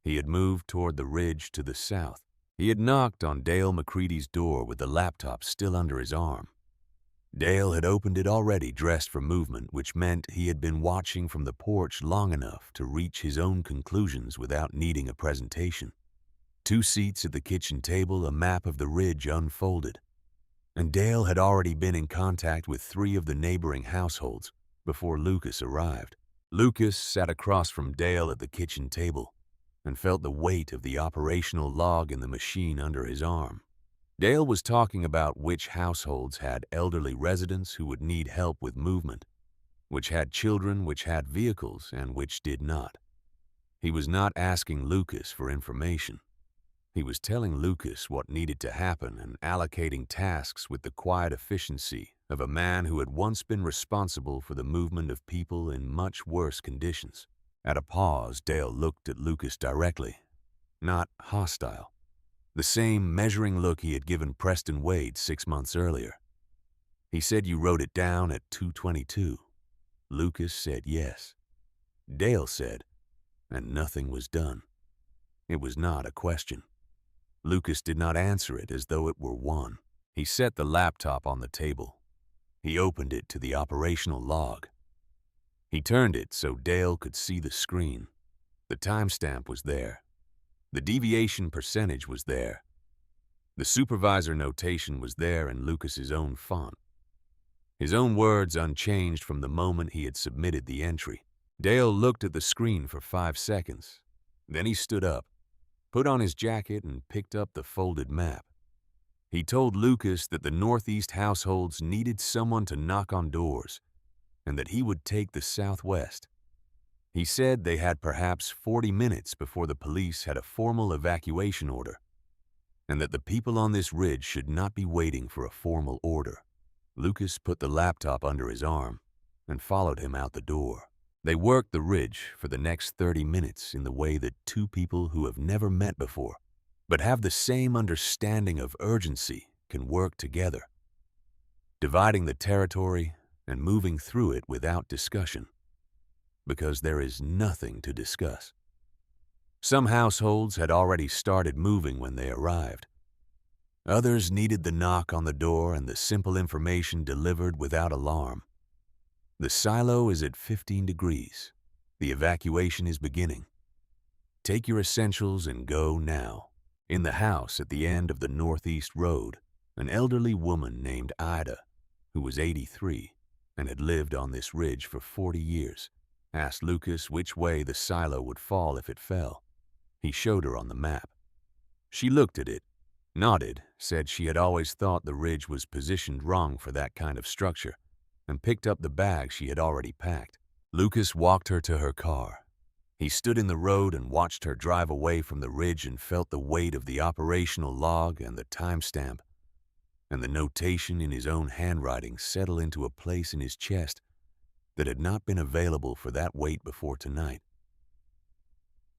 He had moved toward the ridge to the south. He had knocked on Dale McCready's door with the laptop still under his arm. Dale had opened it already, dressed for movement, which meant he had been watching from the porch long enough to reach his own conclusions without needing a presentation. 2 seats at the kitchen table, a map of the ridge unfolded. And Dale had already been in contact with 3 of the neighboring households before Lucas arrived. Lucas sat across from Dale at the kitchen table and felt the weight of the operational log in the machine under his arm. Dale was talking about which households had elderly residents who would need help with movement, which had children, which had vehicles, and which did not. He was not asking Lucas for information. He was telling Lucas what needed to happen and allocating tasks with the quiet efficiency of a man who had once been responsible for the movement of people in much worse conditions. At a pause, Dale looked at Lucas directly, not hostile. The same measuring look he had given Preston Wade 6 months earlier. He said, "You wrote it down at 2:22. Lucas said yes. Dale said, and nothing was done. It was not a question. Lucas did not answer it as though it were one. He set the laptop on the table. He opened it to the operational log. He turned it so Dale could see the screen. The timestamp was there. The deviation percentage was there. The supervisor notation was there in Lucas's own font. His own words unchanged from the moment he had submitted the entry. Dale looked at the screen for 5 seconds. Then he stood up, put on his jacket, and picked up the folded map. He told Lucas that the Northeast households needed someone to knock on doors, and that he would take the Southwest. He said they had perhaps 40 minutes before the police had a formal evacuation order, and that the people on this ridge should not be waiting for a formal order. Lucas put the laptop under his arm and followed him out the door. They worked the ridge for the next 30 minutes in the way that two people who have never met before, but have the same understanding of urgency, can work together, dividing the territory and moving through it without discussion, because there is nothing to discuss. Some households had already started moving when they arrived. Others needed the knock on the door and the simple information delivered without alarm. The silo is at 15 degrees. The evacuation is beginning. Take your essentials and go now. In the house at the end of the Northeast Road, an elderly woman named Ida, who was 83 and had lived on this ridge for 40 years, asked Lucas which way the silo would fall if it fell. He showed her on the map. She looked at it, nodded, said she had always thought the ridge was positioned wrong for that kind of structure, and picked up the bag she had already packed. Lucas walked her to her car. He stood in the road and watched her drive away from the ridge and felt the weight of the operational log and the timestamp and the notation in his own handwriting settle into a place in his chest that had not been available for that weight before tonight.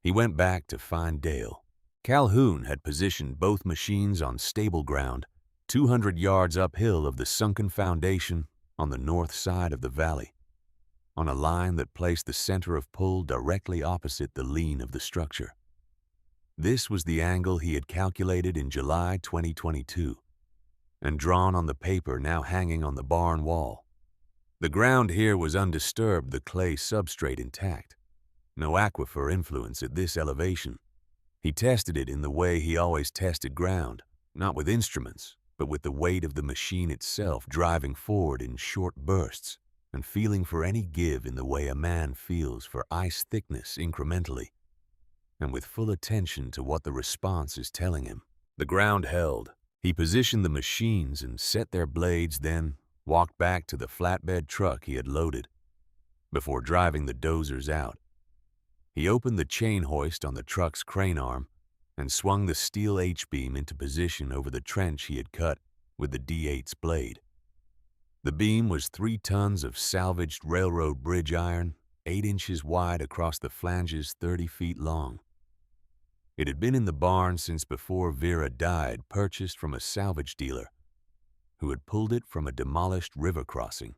He went back to find Dale. Calhoun had positioned both machines on stable ground, 200 yards uphill of the sunken foundation on the north side of the valley, on a line that placed the center of pull directly opposite the lean of the structure. This was the angle he had calculated in July 2022 and drawn on the paper now hanging on the barn wall. The ground here was undisturbed, the clay substrate intact. No aquifer influence at this elevation. He tested it in the way he always tested ground, not with instruments, but with the weight of the machine itself driving forward in short bursts and feeling for any give in the way a man feels for ice thickness incrementally, and with full attention to what the response is telling him. The ground held. He positioned the machines and set their blades, then walked back to the flatbed truck he had loaded before driving the dozers out. He opened the chain hoist on the truck's crane arm and swung the steel H-beam into position over the trench he had cut with the D8's blade. The beam was 3 tons of salvaged railroad bridge iron, 8 inches wide across the flanges, 30 feet long. It had been in the barn since before Vera died, purchased from a salvage dealer who had pulled it from a demolished river crossing.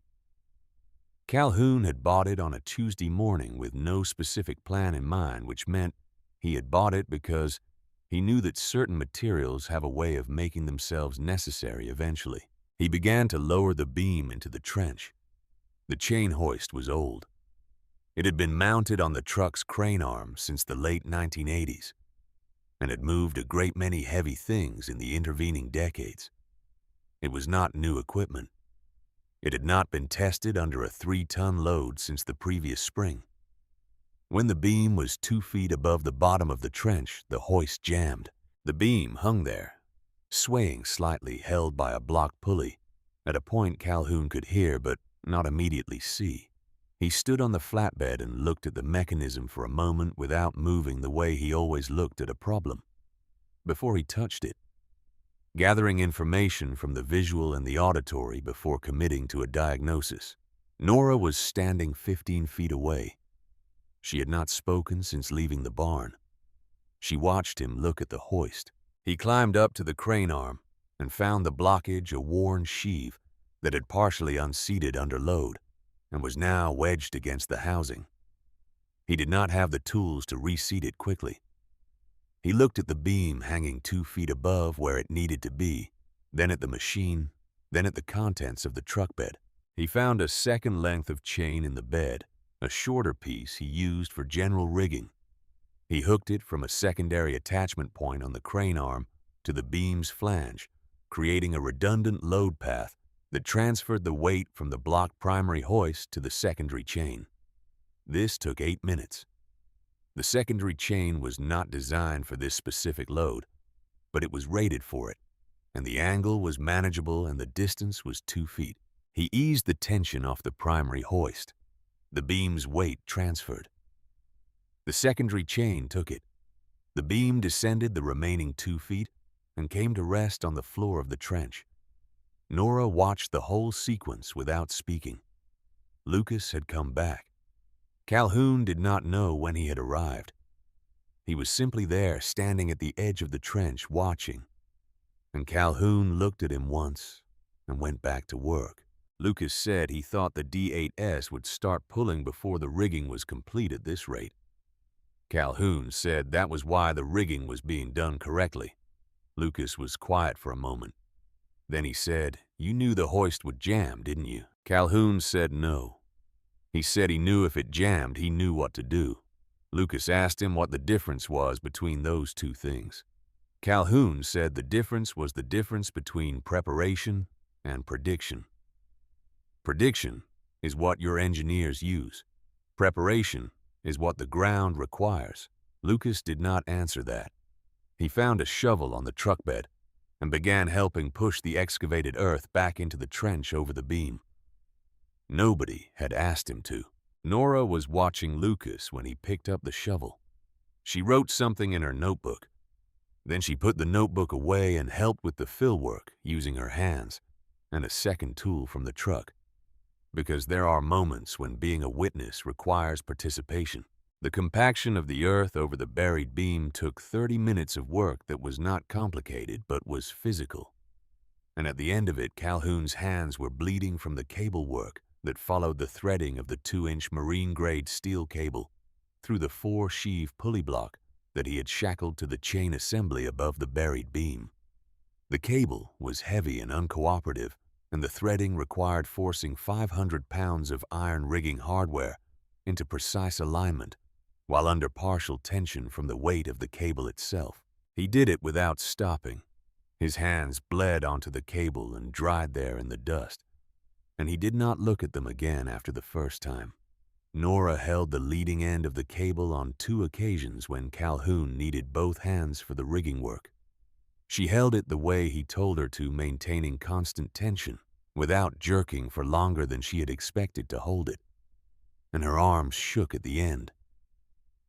Calhoun had bought it on a Tuesday morning with no specific plan in mind, which meant he had bought it because he knew that certain materials have a way of making themselves necessary eventually. He began to lower the beam into the trench. The chain hoist was old. It had been mounted on the truck's crane arm since the late 1980s and had moved a great many heavy things in the intervening decades. It was not new equipment. It had not been tested under a 3-ton load since the previous spring. When the beam was 2 feet above the bottom of the trench, the hoist jammed. The beam hung there, swaying slightly, held by a block pulley, at a point Calhoun could hear but not immediately see. He stood on the flatbed and looked at the mechanism for a moment without moving the way he always looked at a problem, before he touched it, gathering information from the visual and the auditory before committing to a diagnosis. Nora was standing 15 feet away. She had not spoken since leaving the barn. She watched him look at the hoist. He climbed up to the crane arm and found the blockage a worn sheave that had partially unseated under load and was now wedged against the housing. He did not have the tools to reseat it quickly. He looked at the beam hanging 2 feet above where it needed to be, then at the machine, then at the contents of the truck bed. He found a second length of chain in the bed, a shorter piece he used for general rigging. He hooked it from a secondary attachment point on the crane arm to the beam's flange, creating a redundant load path that transferred the weight from the block primary hoist to the secondary chain. This took 8 minutes. The secondary chain was not designed for this specific load, but it was rated for it, and the angle was manageable and the distance was 2 feet. He eased the tension off the primary hoist. The beam's weight transferred. The secondary chain took it. The beam descended the remaining 2 feet and came to rest on the floor of the trench. Nora watched the whole sequence without speaking. Lucas had come back. Calhoun did not know when he had arrived. He was simply there, standing at the edge of the trench, watching. And Calhoun looked at him once and went back to work. Lucas said he thought the D8S would start pulling before the rigging was complete at this rate. Calhoun said that was why the rigging was being done correctly. Lucas was quiet for a moment. Then he said, "You knew the hoist would jam, didn't you?" Calhoun said no. He said he knew if it jammed, he knew what to do. Lucas asked him what the difference was between those two things. Calhoun said the difference was the difference between preparation and prediction. Prediction is what your engineers use. Preparation is what the ground requires. Lucas did not answer that. He found a shovel on the truck bed and began helping push the excavated earth back into the trench over the beam. Nobody had asked him to. Nora was watching Lucas when he picked up the shovel. She wrote something in her notebook. Then she put the notebook away and helped with the fill work using her hands and a second tool from the truck. Because there are moments when being a witness requires participation. The compaction of the earth over the buried beam took 30 minutes of work that was not complicated but was physical. And at the end of it, Calhoun's hands were bleeding from the cable work that followed the threading of the 2-inch marine-grade steel cable through the 4-sheave pulley block that he had shackled to the chain assembly above the buried beam. The cable was heavy and uncooperative, and the threading required forcing 500 pounds of iron rigging hardware into precise alignment while under partial tension from the weight of the cable itself. He did it without stopping. His hands bled onto the cable and dried there in the dust, and he did not look at them again after the first time. Nora held the leading end of the cable on 2 occasions when Calhoun needed both hands for the rigging work. She held it the way he told her to, maintaining constant tension, without jerking for longer than she had expected to hold it, and her arms shook at the end.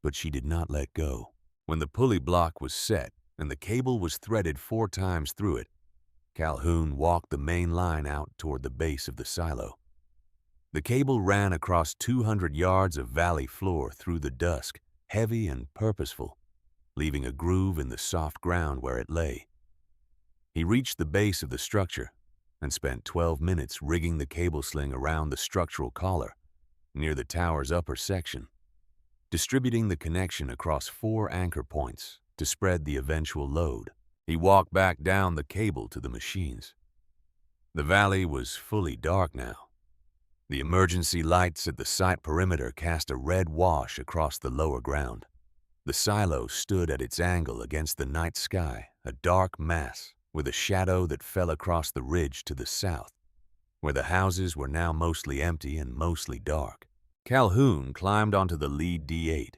But she did not let go. When the pulley block was set and the cable was threaded 4 times through it, Calhoun walked the main line out toward the base of the silo. The cable ran across 200 yards of valley floor through the dusk, heavy and purposeful, leaving a groove in the soft ground where it lay. He reached the base of the structure and spent 12 minutes rigging the cable sling around the structural collar near the tower's upper section, distributing the connection across 4 anchor points to spread the eventual load. He walked back down the cable to the machines. The valley was fully dark now. The emergency lights at the site perimeter cast a red wash across the lower ground. The silo stood at its angle against the night sky, a dark mass with a shadow that fell across the ridge to the south, where the houses were now mostly empty and mostly dark. Calhoun climbed onto the lead D8.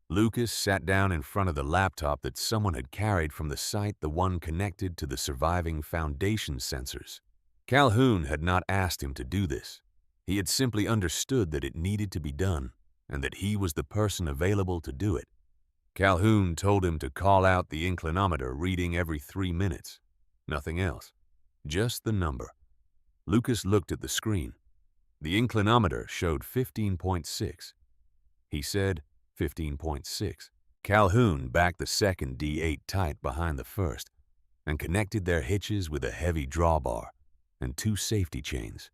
Lucas sat down in front of the laptop that someone had carried from the site, the one connected to the surviving foundation sensors. Calhoun had not asked him to do this. He had simply understood that it needed to be done and that he was the person available to do it. Calhoun told him to call out the inclinometer reading every 3 minutes. Nothing else. Just the number. Lucas looked at the screen. The inclinometer showed 15.6. He said 15.6. Calhoun backed the second D8 tight behind the first and connected their hitches with a heavy drawbar and 2 safety chains.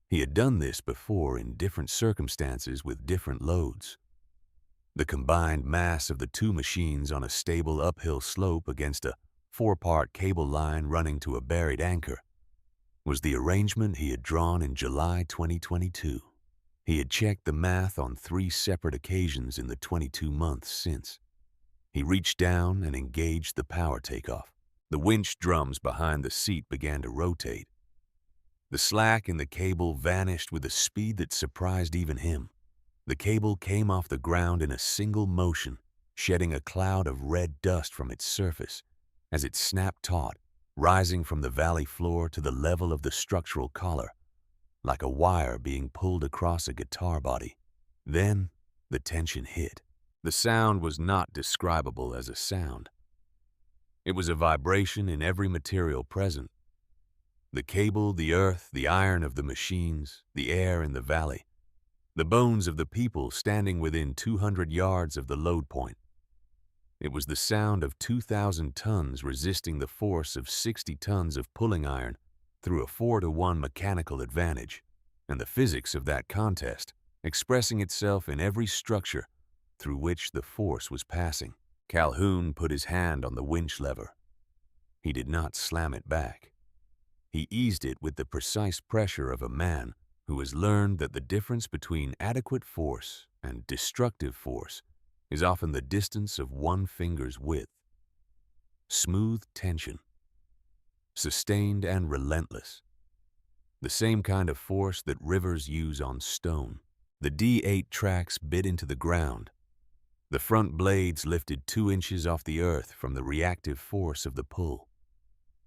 He had done this before in different circumstances with different loads. The combined mass of the two machines on a stable uphill slope against a four-part cable line running to a buried anchor was the arrangement he had drawn in July 2022. He had checked the math on 3 separate occasions in the 22 months since. He reached down and engaged the power takeoff. The winch drums behind the seat began to rotate. The slack in the cable vanished with a speed that surprised even him. The cable came off the ground in a single motion, shedding a cloud of red dust from its surface as it snapped taut, rising from the valley floor to the level of the structural collar, like a wire being pulled across a guitar body. Then the tension hit. The sound was not describable as a sound. It was a vibration in every material present. The cable, the earth, the iron of the machines, the air in the valley, the bones of the people standing within 200 yards of the load point. It was the sound of 2,000 tons resisting the force of 60 tons of pulling iron through a 4-to-1 mechanical advantage, and the physics of that contest expressing itself in every structure through which the force was passing. Calhoun put his hand on the winch lever. He did not slam it back. He eased it with the precise pressure of a man who has learned that the difference between adequate force and destructive force is often the distance of one finger's width. Smooth tension, sustained and relentless. The same kind of force that rivers use on stone. The D8 tracks bit into the ground. The front blades lifted 2 inches off the earth from the reactive force of the pull.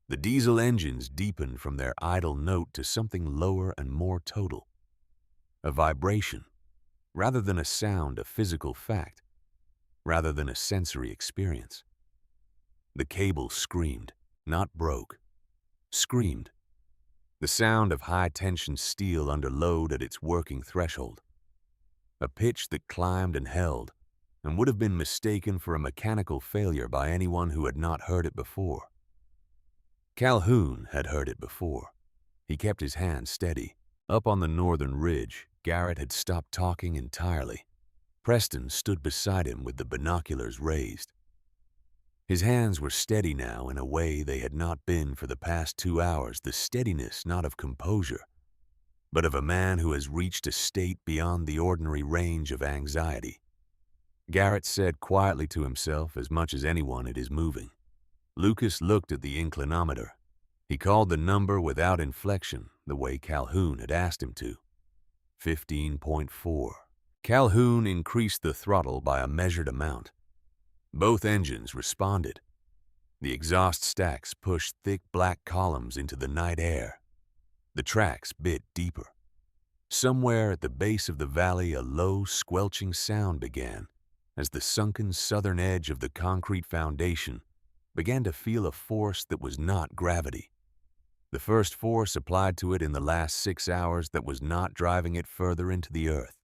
The diesel engines deepened from their idle note to something lower and more total. A vibration, rather than a sound, a physical fact, rather than a sensory experience. The cable screamed, not broke. Screamed. The sound of high-tension steel under load at its working threshold. A pitch that climbed and held, and would have been mistaken for a mechanical failure by anyone who had not heard it before. Calhoun had heard it before. He kept his hand steady. Up on the northern ridge, Garrett had stopped talking entirely. Preston stood beside him with the binoculars raised. His hands were steady now in a way they had not been for the past 2 hours, the steadiness not of composure, but of a man who has reached a state beyond the ordinary range of anxiety. Garrett said quietly to himself as much as anyone it is moving. Lucas looked at the inclinometer. He called the number without inflection, the way Calhoun had asked him to. 15.4. Calhoun increased the throttle by a measured amount. Both engines responded. The exhaust stacks pushed thick black columns into the night air. The tracks bit deeper. Somewhere at the base of the valley, a low, squelching sound began as the sunken southern edge of the concrete foundation began to feel a force that was not gravity. The first force applied to it in the last 6 hours that was not driving it further into the earth.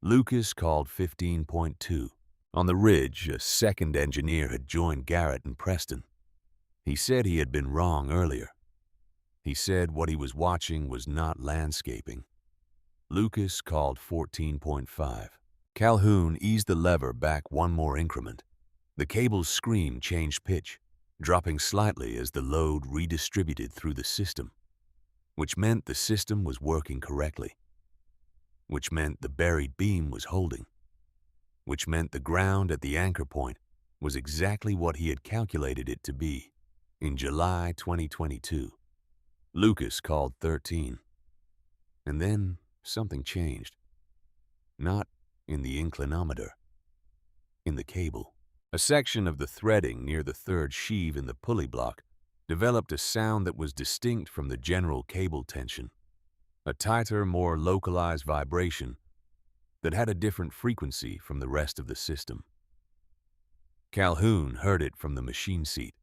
Lucas called 15.2. On the ridge, a second engineer had joined Garrett and Preston. He said he had been wrong earlier. He said what he was watching was not landscaping. Lucas called 14.5. Calhoun eased the lever back one more increment. The cable's scream changed pitch, dropping slightly as the load redistributed through the system, which meant the system was working correctly, which meant the buried beam was holding, which meant the ground at the anchor point was exactly what he had calculated it to be in July 2022. Lucas called 13. And then something changed. Not in the inclinometer, in the cable. A section of the threading near the third sheave in the pulley block developed a sound that was distinct from the general cable tension, a tighter, more localized vibration that had a different frequency from the rest of the system. Calhoun heard it from the machine seat.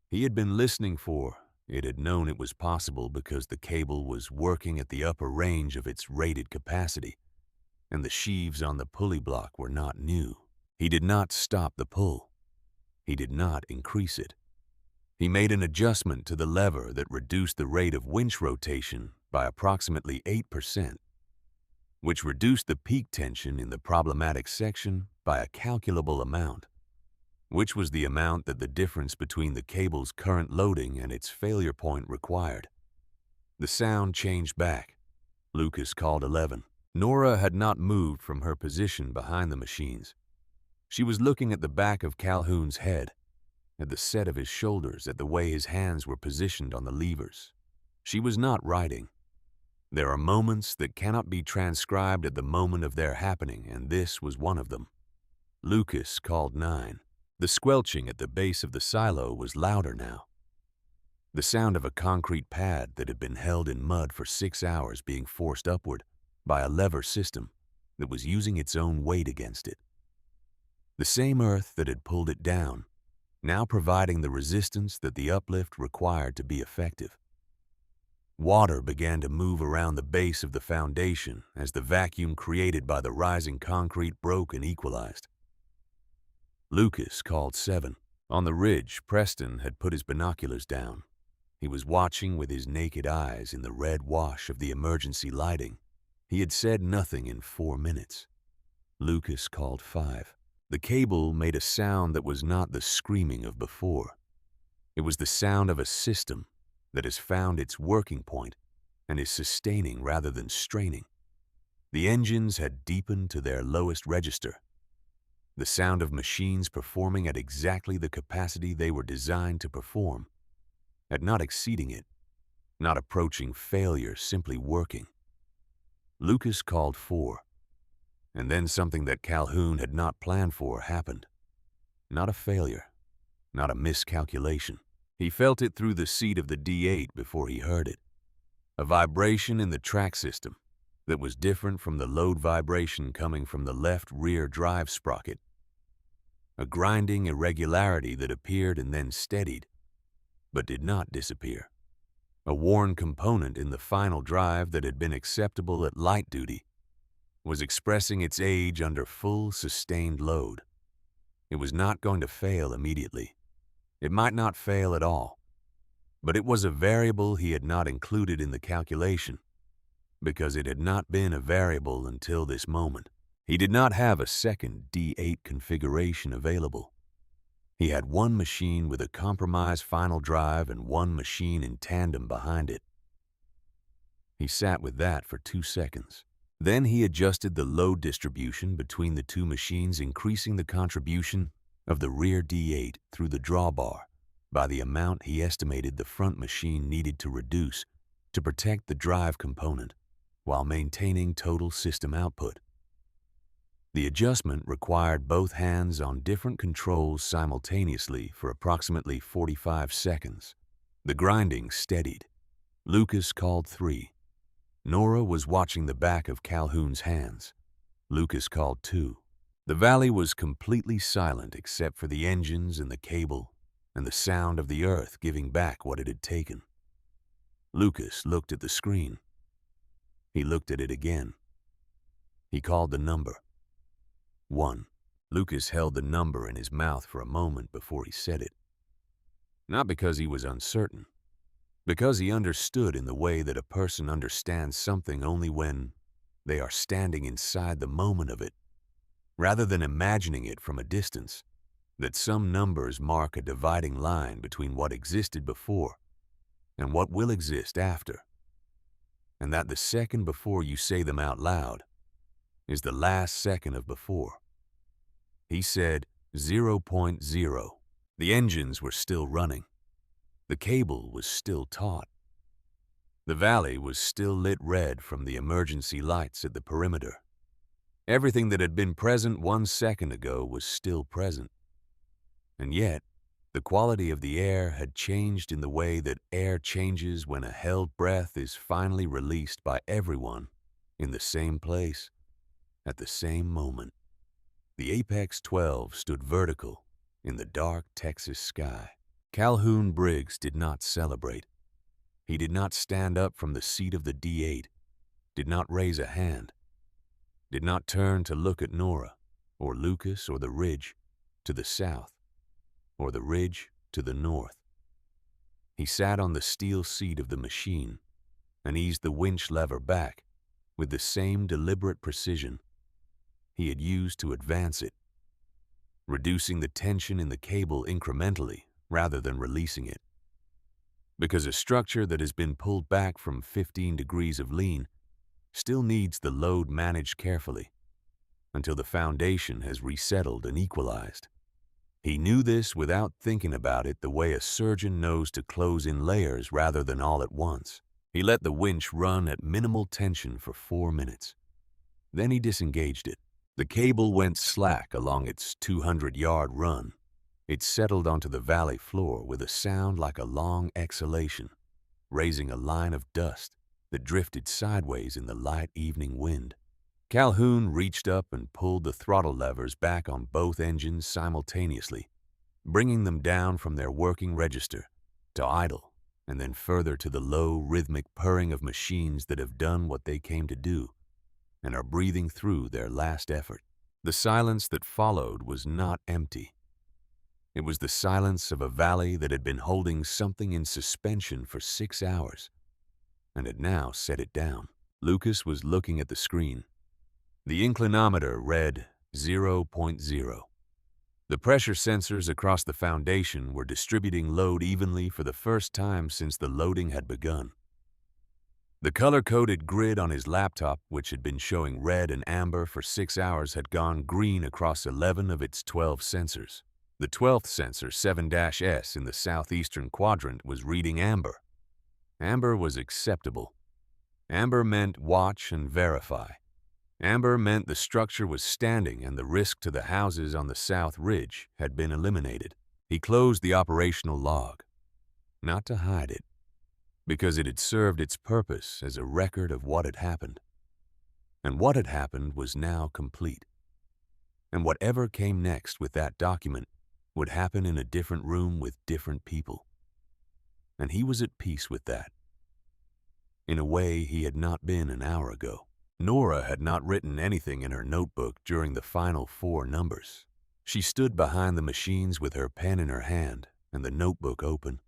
He had been listening for it, had known it was possible because the cable was working at the upper range of its rated capacity, and the sheaves on the pulley block were not new. He did not stop the pull. He did not increase it. He made an adjustment to the lever that reduced the rate of winch rotation by approximately 8%. which reduced the peak tension in the problematic section by a calculable amount, which was the amount that the difference between the cable's current loading and its failure point required. The sound changed back. Lucas called 11. Nora had not moved from her position behind the machines. She was looking at the back of Calhoun's head, at the set of his shoulders, at the way his hands were positioned on the levers. She was not writing. There are moments that cannot be transcribed at the moment of their happening, and this was one of them. Lucas called 9. The squelching at the base of the silo was louder now. The sound of a concrete pad that had been held in mud for 6 hours being forced upward by a lever system that was using its own weight against it. The same earth that had pulled it down, now providing the resistance that the uplift required to be effective. Water began to move around the base of the foundation as the vacuum created by the rising concrete broke and equalized. Lucas called 7. On the ridge, Preston had put his binoculars down. He was watching with his naked eyes in the red wash of the emergency lighting. He had said nothing in 4 minutes. Lucas called 5. The cable made a sound that was not the screaming of before. It was the sound of a system that has found its working point and is sustaining rather than straining. The engines had deepened to their lowest register. The sound of machines performing at exactly the capacity they were designed to perform, at not exceeding it, not approaching failure, simply working. Lucas called 4, and then something that Calhoun had not planned for happened. Not a failure, not a miscalculation. He felt it through the seat of the D8 before he heard it. A vibration in the track system that was different from the load vibration coming from the left rear drive sprocket. A grinding irregularity that appeared and then steadied, but did not disappear. A worn component in the final drive that had been acceptable at light duty was expressing its age under full sustained load. It was not going to fail immediately. It might not fail at all, but it was a variable he had not included in the calculation because it had not been a variable until this moment. He did not have a second D8 configuration available. He had one machine with a compromised final drive and one machine in tandem behind it. He sat with that for 2 seconds. Then he adjusted the load distribution between the two machines, increasing the contribution of the rear D8 through the drawbar by the amount he estimated the front machine needed to reduce to protect the drive component while maintaining total system output. The adjustment required both hands on different controls simultaneously for approximately 45 seconds. The grinding steadied. Lucas called 3. Nora was watching the back of Calhoun's hands. Lucas called 2. The valley was completely silent except for the engines and the cable and the sound of the earth giving back what it had taken. Lucas looked at the screen. He looked at it again. He called the number. 1. Lucas held the number in his mouth for a moment before he said it. Not because he was uncertain, because he understood in the way that a person understands something only when they are standing inside the moment of it, rather than imagining it from a distance, that some numbers mark a dividing line between what existed before and what will exist after, and that the second before you say them out loud is the last second of before. He said 0.0. The engines were still running. The cable was still taut. The valley was still lit red from the emergency lights at the perimeter. Everything that had been present 1 second ago was still present. And yet, the quality of the air had changed in the way that air changes when a held breath is finally released by everyone in the same place at the same moment. The Apex 12 stood vertical in the dark Texas sky. Calhoun Briggs did not celebrate. He did not stand up from the seat of the D8, did not raise a hand, did not turn to look at Nora, or Lucas, or the ridge to the south, or the ridge to the north. He sat on the steel seat of the machine and eased the winch lever back with the same deliberate precision he had used to advance it, reducing the tension in the cable incrementally rather than releasing it. Because a structure that has been pulled back from 15 degrees of lean still needs the load managed carefully until the foundation has resettled and equalized. He knew this without thinking about it the way a surgeon knows to close in layers rather than all at once. He let the winch run at minimal tension for 4 minutes. Then he disengaged it. The cable went slack along its 200-yard run. It settled onto the valley floor with a sound like a long exhalation, raising a line of dust that drifted sideways in the light evening wind. Calhoun reached up and pulled the throttle levers back on both engines simultaneously, bringing them down from their working register to idle, and then further to the low, rhythmic purring of machines that have done what they came to do and are breathing through their last effort. The silence that followed was not empty. It was the silence of a valley that had been holding something in suspension for 6 hours and had now set it down. Lucas was looking at the screen. The inclinometer read 0.0. The pressure sensors across the foundation were distributing load evenly for the first time since the loading had begun. The color-coded grid on his laptop, which had been showing red and amber for 6 hours, had gone green across 11 of its 12 sensors. The 12th sensor, 7-S in the southeastern quadrant, was reading amber. Amber was acceptable. Amber meant watch and verify. Amber meant the structure was standing and the risk to the houses on the south ridge had been eliminated. He closed the operational log, not to hide it, because it had served its purpose as a record of what had happened. And what had happened was now complete. And whatever came next with that document would happen in a different room with different people. And he was at peace with that, in a way he had not been an hour ago. Nora had not written anything in her notebook during the final 4 numbers. She stood behind the machines with her pen in her hand and the notebook open,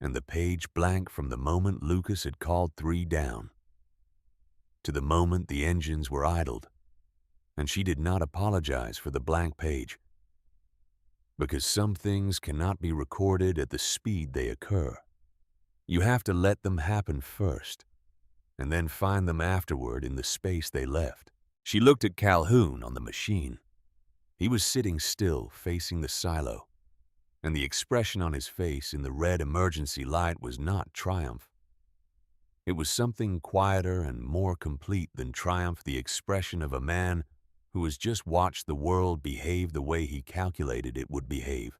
and the page blank from the moment Lucas had called 3 down to the moment the engines were idled, and she did not apologize for the blank page, because some things cannot be recorded at the speed they occur. You have to let them happen first, and then find them afterward in the space they left. She looked at Calhoun on the machine. He was sitting still, facing the silo, and the expression on his face in the red emergency light was not triumph. It was something quieter and more complete than triumph, the expression of a man who has just watched the world behave the way he calculated it would behave,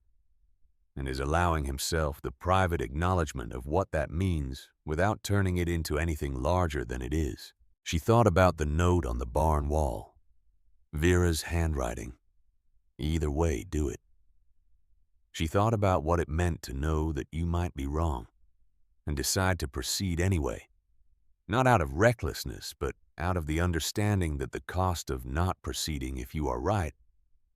and is allowing himself the private acknowledgement of what that means without turning it into anything larger than it is. She thought about the note on the barn wall, Vera's handwriting. Either way, do it. She thought about what it meant to know that you might be wrong and decide to proceed anyway, not out of recklessness, but out of the understanding that the cost of not proceeding if you are right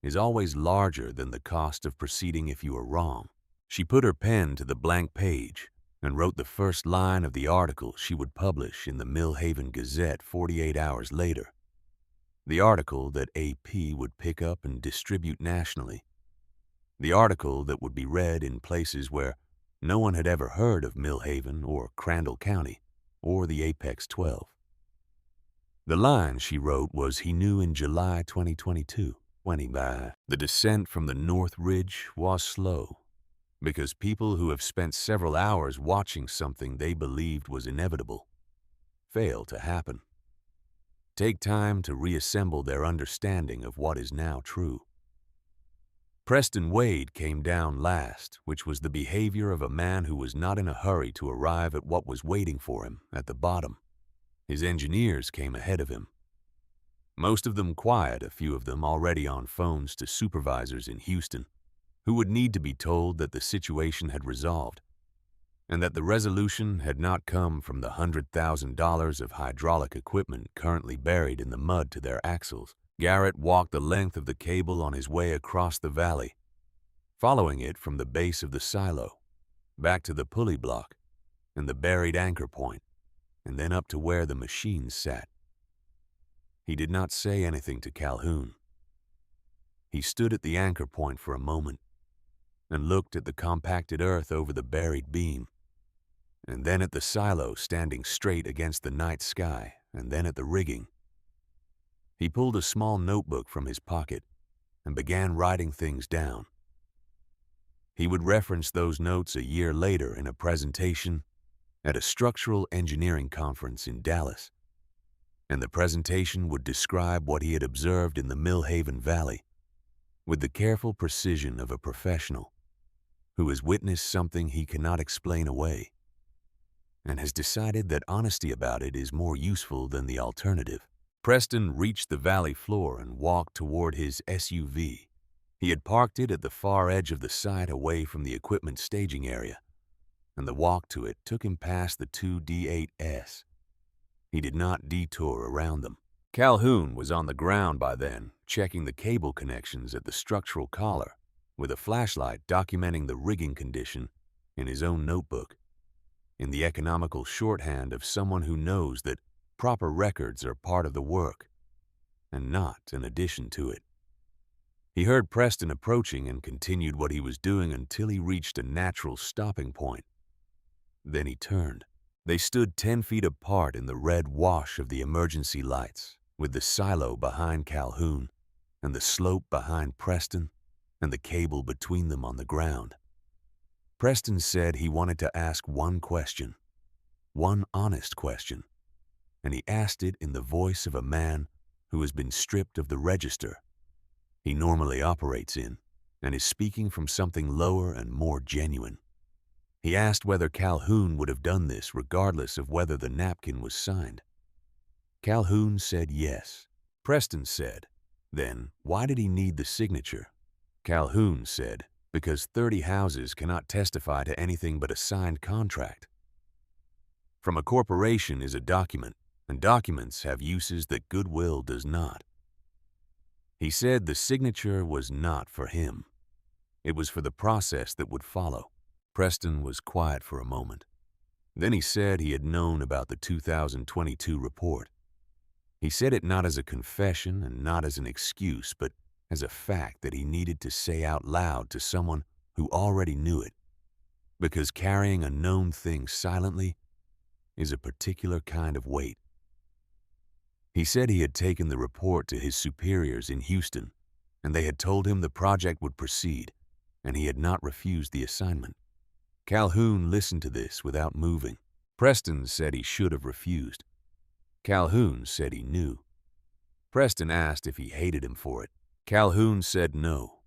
is always larger than the cost of proceeding if you are wrong. She put her pen to the blank page and wrote the first line of the article she would publish in the Millhaven Gazette 48 hours later, the article that AP would pick up and distribute nationally, the article that would be read in places where no one had ever heard of Millhaven or Crandall County or the Apex 12. The line she wrote was, he knew in July 2022. The descent from the North Ridge was slow, because people who have spent several hours watching something they believed was inevitable fail to happen, take time to reassemble their understanding of what is now true. Preston Wade came down last, which was the behavior of a man who was not in a hurry to arrive at what was waiting for him at the bottom. His engineers came ahead of him, most of them quiet, a few of them already on phones to supervisors in Houston, who would need to be told that the situation had resolved, and that the resolution had not come from the $100,000 of hydraulic equipment currently buried in the mud to their axles. Garrett walked the length of the cable on his way across the valley, following it from the base of the silo, back to the pulley block and the buried anchor point, and then up to where the machines sat. He did not say anything to Calhoun. He stood at the anchor point for a moment and looked at the compacted earth over the buried beam, and then at the silo standing straight against the night sky, and then at the rigging. He pulled a small notebook from his pocket and began writing things down. He would reference those notes a year later in a presentation at a structural engineering conference in Dallas, and the presentation would describe what he had observed in the Millhaven Valley with the careful precision of a professional who has witnessed something he cannot explain away and has decided that honesty about it is more useful than the alternative. Preston reached the valley floor and walked toward his SUV. He had parked it at the far edge of the site away from the equipment staging area, and the walk to it took him past the two D8s. He did not detour around them. Calhoun was on the ground by then, checking the cable connections at the structural collar, with a flashlight documenting the rigging condition in his own notebook, in the economical shorthand of someone who knows that proper records are part of the work and not an addition to it. He heard Preston approaching and continued what he was doing until he reached a natural stopping point. Then he turned. They stood 10 feet apart in the red wash of the emergency lights, with the silo behind Calhoun and the slope behind Preston and the cable between them on the ground. Preston said he wanted to ask one question, one honest question, and he asked it in the voice of a man who has been stripped of the register he normally operates in and is speaking from something lower and more genuine. He asked whether Calhoun would have done this regardless of whether the napkin was signed. Calhoun said yes. Preston said, then why did he need the signature? Calhoun said, because 30 houses cannot testify to anything but a signed contract. From a corporation is a document, and documents have uses that goodwill does not. He said the signature was not for him. It was for the process that would follow. Preston was quiet for a moment. Then he said he had known about the 2022 report. He said it not as a confession and not as an excuse, but as a fact that he needed to say out loud to someone who already knew it, because carrying a known thing silently is a particular kind of weight. He said he had taken the report to his superiors in Houston, and they had told him the project would proceed, and he had not refused the assignment. Calhoun listened to this without moving. Preston said he should have refused. Calhoun said he knew. Preston asked if he hated him for it. Calhoun said no.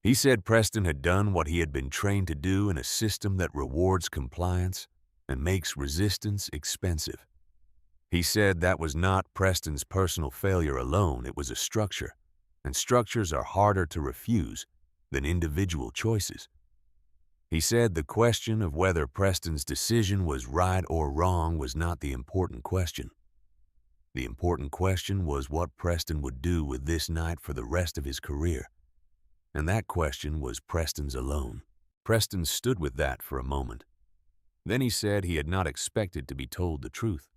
He said Preston had done what he had been trained to do in a system that rewards compliance and makes resistance expensive. He said that was not Preston's personal failure alone, it was a structure, and structures are harder to refuse than individual choices. He said the question of whether Preston's decision was right or wrong was not the important question. The important question was what Preston would do with this night for the rest of his career, and that question was Preston's alone. Preston stood with that for a moment. Then he said he had not expected to be told the truth.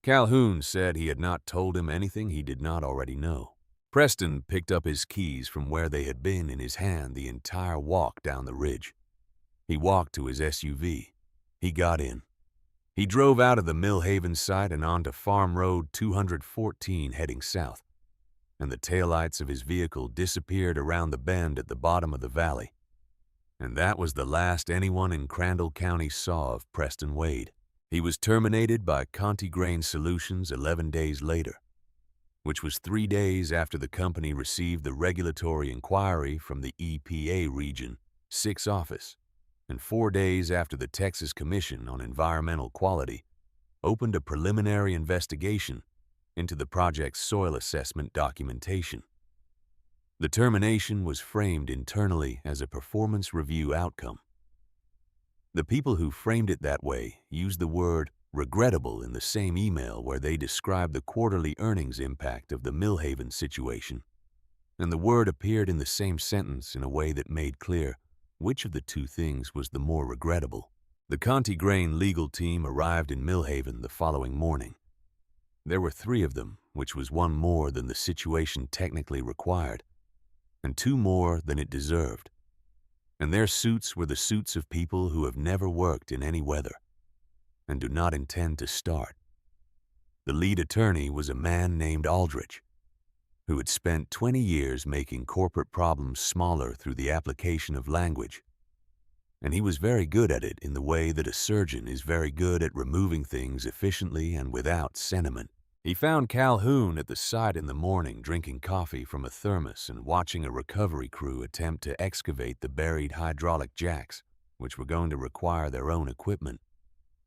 Calhoun said he had not told him anything he did not already know. Preston picked up his keys from where they had been in his hand the entire walk down the ridge. He walked to his SUV. He got in. He drove out of the Millhaven site and onto Farm Road 214 heading south, and the taillights of his vehicle disappeared around the bend at the bottom of the valley. And that was the last anyone in Crandall County saw of Preston Wade. He was terminated by Conti Grain Solutions 11 days later, which was 3 days after the company received the regulatory inquiry from the EPA Region 6 office, and 4 days after the Texas Commission on Environmental Quality opened a preliminary investigation into the project's soil assessment documentation. The termination was framed internally as a performance review outcome. The people who framed it that way used the word regrettable in the same email where they described the quarterly earnings impact of the Millhaven situation, and the word appeared in the same sentence in a way that made clear which of the two things was the more regrettable. The Conti Grain legal team arrived in Millhaven the following morning. There were 3 of them, which was 1 more than the situation technically required, and 2 more than it deserved. And their suits were the suits of people who have never worked in any weather and do not intend to start. The lead attorney was a man named Aldrich, who had spent 20 years making corporate problems smaller through the application of language. And he was very good at it in the way that a surgeon is very good at removing things efficiently and without sentiment. He found Calhoun at the site in the morning drinking coffee from a thermos and watching a recovery crew attempt to excavate the buried hydraulic jacks, which were going to require their own equipment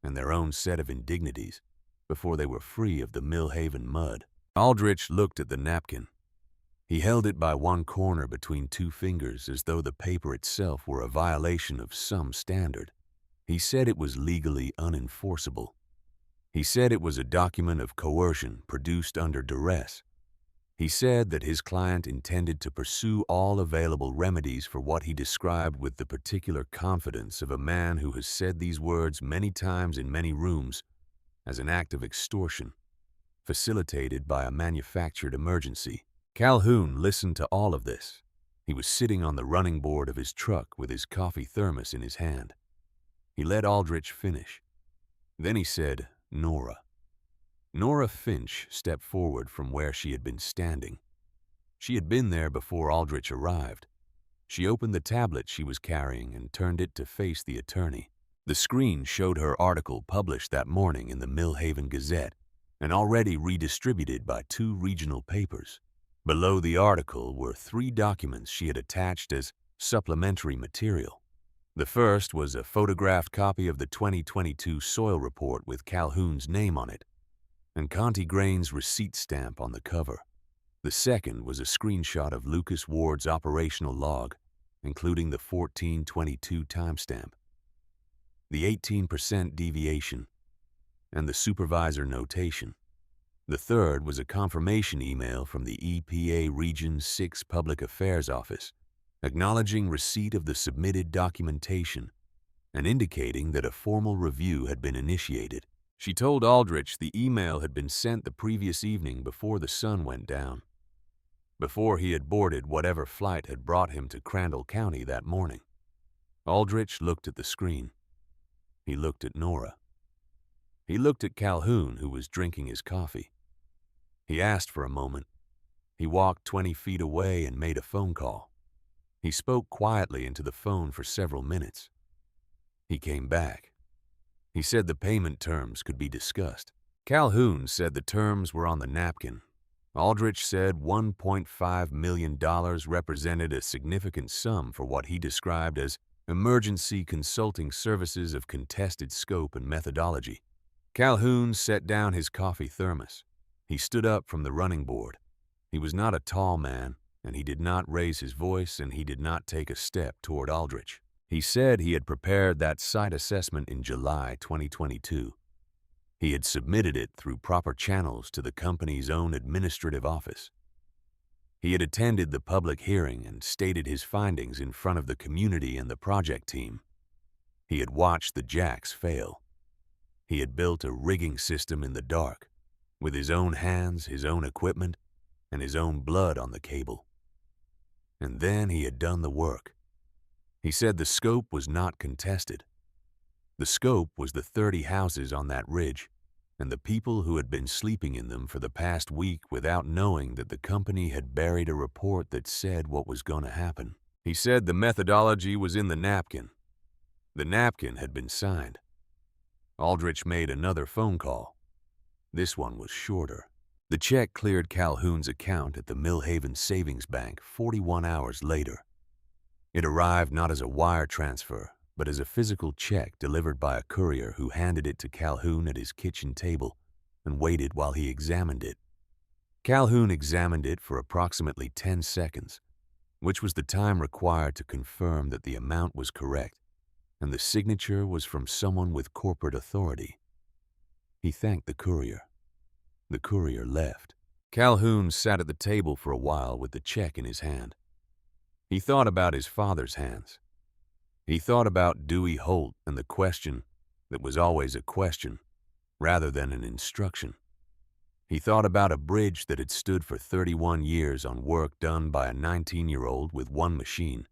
and their own set of indignities before they were free of the Millhaven mud. Aldrich looked at the napkin. He held it by one corner between 2 fingers as though the paper itself were a violation of some standard. He said it was legally unenforceable. He said it was a document of coercion produced under duress. He said that his client intended to pursue all available remedies for what he described with the particular confidence of a man who has said these words many times in many rooms as an act of extortion, facilitated by a manufactured emergency. Calhoun listened to all of this. He was sitting on the running board of his truck with his coffee thermos in his hand. He let Aldrich finish. Then he said, "Nora." Nora Finch stepped forward from where she had been standing. She had been there before Aldrich arrived. She opened the tablet she was carrying and turned it to face the attorney. The screen showed her article published that morning in the Millhaven Gazette and already redistributed by 2 regional papers. Below the article were 3 documents she had attached as supplementary material. The first was a photographed copy of the 2022 soil report with Calhoun's name on it, and Conti Grain's receipt stamp on the cover. The second was a screenshot of Lucas Ward's operational log, including the 1422 timestamp, the 18% deviation, and the supervisor notation. The third was a confirmation email from the EPA Region 6 Public Affairs Office, acknowledging receipt of the submitted documentation and indicating that a formal review had been initiated. She told Aldrich the email had been sent the previous evening before the sun went down, before he had boarded whatever flight had brought him to Crandall County that morning. Aldrich looked at the screen. He looked at Nora. He looked at Calhoun, who was drinking his coffee. He asked for a moment. He walked 20 feet away and made a phone call. He spoke quietly into the phone for several minutes. He came back. He said the payment terms could be discussed. Calhoun said the terms were on the napkin. Aldrich said $1.5 million represented a significant sum for what he described as emergency consulting services of contested scope and methodology. Calhoun set down his coffee thermos. He stood up from the running board. He was not a tall man, and he did not raise his voice, and he did not take a step toward Aldrich. He said he had prepared that site assessment in July 2022. He had submitted it through proper channels to the company's own administrative office. He had attended the public hearing and stated his findings in front of the community and the project team. He had watched the jacks fail. He had built a rigging system in the dark, with his own hands, his own equipment, and his own blood on the cable. And then he had done the work. He said the scope was not contested. The scope was the 30 houses on that ridge, and the people who had been sleeping in them for the past week without knowing that the company had buried a report that said what was going to happen. He said the methodology was in the napkin. The napkin had been signed. Aldrich made another phone call. This one was shorter. The check cleared Calhoun's account at the Millhaven Savings Bank 41 hours later. It arrived not as a wire transfer, but as a physical check delivered by a courier who handed it to Calhoun at his kitchen table and waited while he examined it. Calhoun examined it for approximately 10 seconds, which was the time required to confirm that the amount was correct and the signature was from someone with corporate authority. He thanked the courier. The courier left. Calhoun sat at the table for a while with the check in his hand. He thought about his father's hands. He thought about Dewey Holt and the question that was always a question rather than an instruction. He thought about a bridge that had stood for 31 years on work done by a 19-year-old with one machine,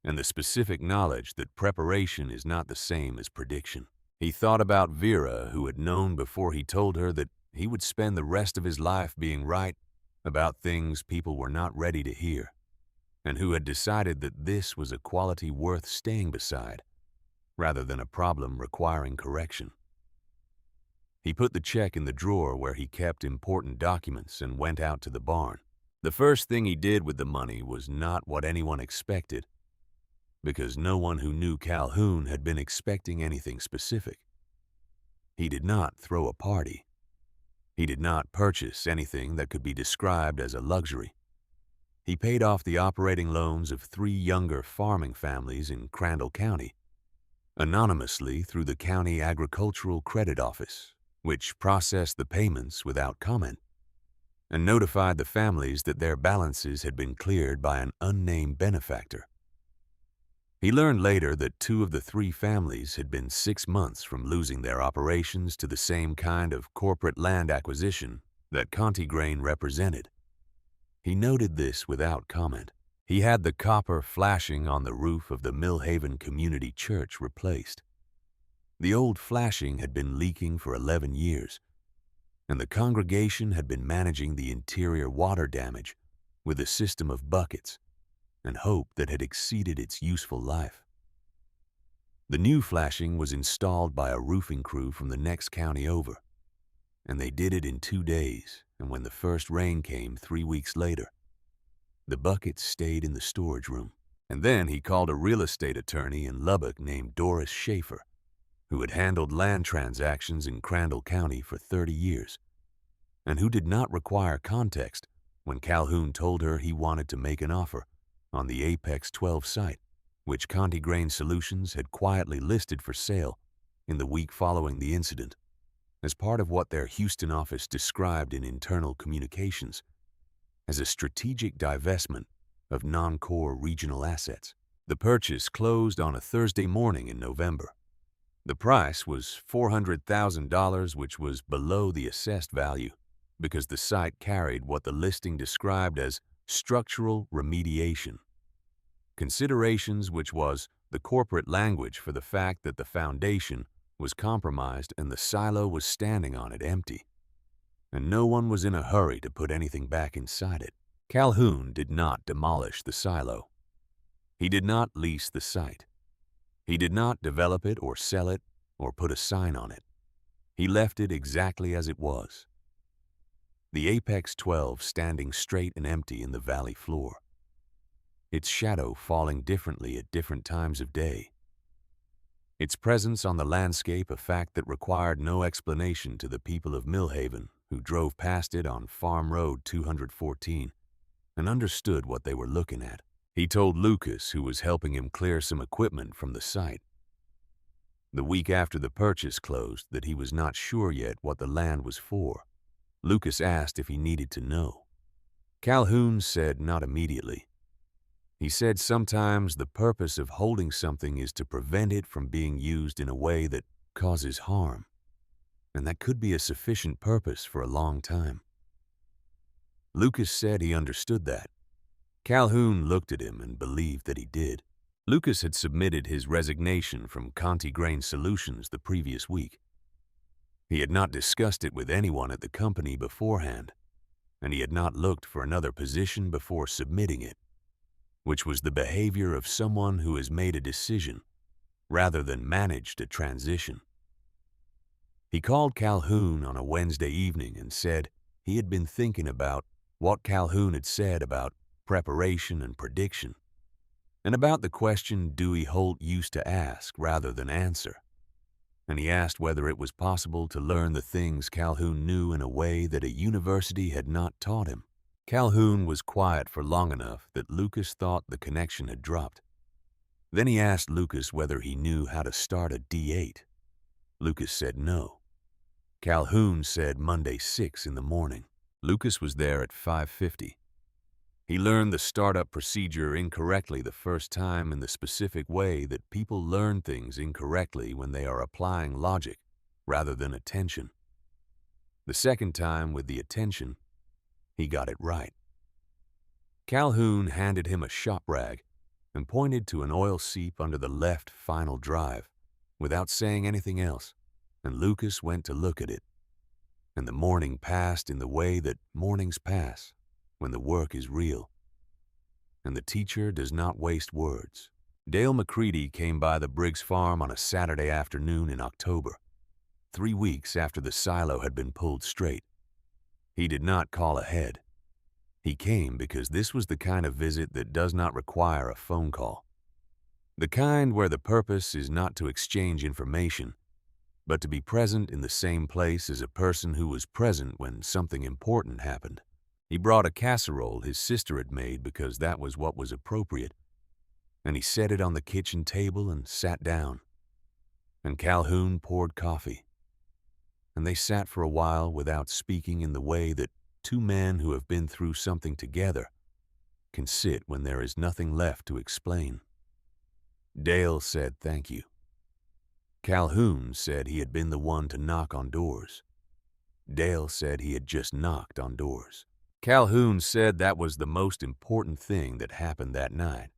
and the specific knowledge that preparation is not the same as prediction. He thought about Vera, who had known before he told her that he would spend the rest of his life being right about things people were not ready to hear, and who had decided that this was a quality worth staying beside, rather than a problem requiring correction. He put the check in the drawer where he kept important documents and went out to the barn. The first thing he did with the money was not what anyone expected, because no one who knew Calhoun had been expecting anything specific. He did not throw a party. He did not purchase anything that could be described as a luxury. He paid off the operating loans of 3 younger farming families in Crandall County, anonymously through the County Agricultural Credit Office, which processed the payments without comment, and notified the families that their balances had been cleared by an unnamed benefactor. He learned later that 2 of the 3 families had been 6 months from losing their operations to the same kind of corporate land acquisition that Conti Grain represented. He noted this without comment. He had the copper flashing on the roof of the Millhaven Community Church replaced. The old flashing had been leaking for 11 years, and the congregation had been managing the interior water damage with a system of buckets and hope that had exceeded its useful life. The new flashing was installed by a roofing crew from the next county over, and they did it in 2 days, and when the first rain came 3 weeks later, the buckets stayed in the storage room. And then he called a real estate attorney in Lubbock named Doris Schaefer, who had handled land transactions in Crandall County for 30 years, and who did not require context when Calhoun told her he wanted to make an offer on the Apex 12 site, which Conti Grain Solutions had quietly listed for sale in the week following the incident, as part of what their Houston office described in internal communications as a strategic divestment of non-core regional assets. The purchase closed on a Thursday morning in November. The price was $400,000, which was below the assessed value because the site carried what the listing described as structural remediation, considerations which was the corporate language for the fact that the foundation was compromised and the silo was standing on it empty, and no one was in a hurry to put anything back inside it. Calhoun did not demolish the silo. He did not lease the site. He did not develop it or sell it or put a sign on it. He left it exactly as it was. The Apex 12 standing straight and empty in the valley floor, its shadow falling differently at different times of day. Its presence on the landscape a fact that required no explanation to the people of Millhaven who drove past it on Farm Road 214 and understood what they were looking at. He told Lucas, who was helping him clear some equipment from the site, the week after the purchase closed, that he was not sure yet what the land was for. Lucas asked if he needed to know. Calhoun said not immediately. He said sometimes the purpose of holding something is to prevent it from being used in a way that causes harm, and that could be a sufficient purpose for a long time. Lucas said he understood that. Calhoun looked at him and believed that he did. Lucas had submitted his resignation from Conti Grain Solutions the previous week. He had not discussed it with anyone at the company beforehand, and he had not looked for another position before submitting it, which was the behavior of someone who has made a decision rather than managed a transition. He called Calhoun on a Wednesday evening and said he had been thinking about what Calhoun had said about preparation and prediction, and about the question Dewey Holt used to ask rather than answer. And he asked whether it was possible to learn the things Calhoun knew in a way that a university had not taught him. Calhoun was quiet for long enough that Lucas thought the connection had dropped. Then he asked Lucas whether he knew how to start a D8. Lucas said no. Calhoun said Monday 6 in the morning. Lucas was there at 5:50. He learned the startup procedure incorrectly the first time in the specific way that people learn things incorrectly when they are applying logic rather than attention. The second time, with the attention, he got it right. Calhoun handed him a shop rag and pointed to an oil seep under the left final drive without saying anything else, and Lucas went to look at it. And the morning passed in the way that mornings pass when the work is real. And the teacher does not waste words. Dale McCready came by the Briggs farm on a Saturday afternoon in October, 3 weeks after the silo had been pulled straight. He did not call ahead. He came because this was the kind of visit that does not require a phone call. The kind where the purpose is not to exchange information, but to be present in the same place as a person who was present when something important happened. He brought a casserole his sister had made because that was what was appropriate, and he set it on the kitchen table and sat down. And Calhoun poured coffee. And they sat for a while without speaking in the way that two men who have been through something together can sit when there is nothing left to explain. Dale said thank you. Calhoun said he had been the one to knock on doors. Dale said he had just knocked on doors. Calhoun said that was the most important thing that happened that night.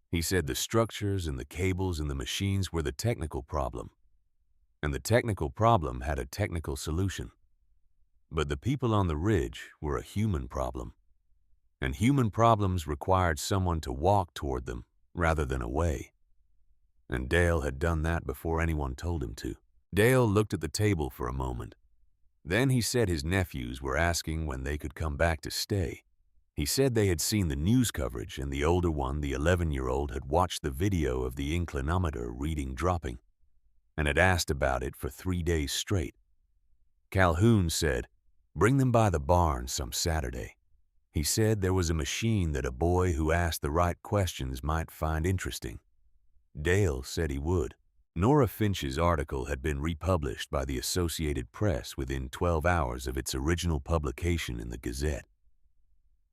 He said the structures and the cables and the machines were the technical problem, and the technical problem had a technical solution. But the people on the ridge were a human problem, and human problems required someone to walk toward them rather than away. And Dale had done that before anyone told him to. Dale looked at the table for a moment. Then he said his nephews were asking when they could come back to stay. He said they had seen the news coverage, and the older one, the 11-year-old, had watched the video of the inclinometer reading dropping and had asked about it for 3 days straight. Calhoun said, "Bring them by the barn some Saturday." He said there was a machine that a boy who asked the right questions might find interesting. Dale said he would. Nora Finch's article had been republished by the Associated Press within 12 hours of its original publication in the Gazette.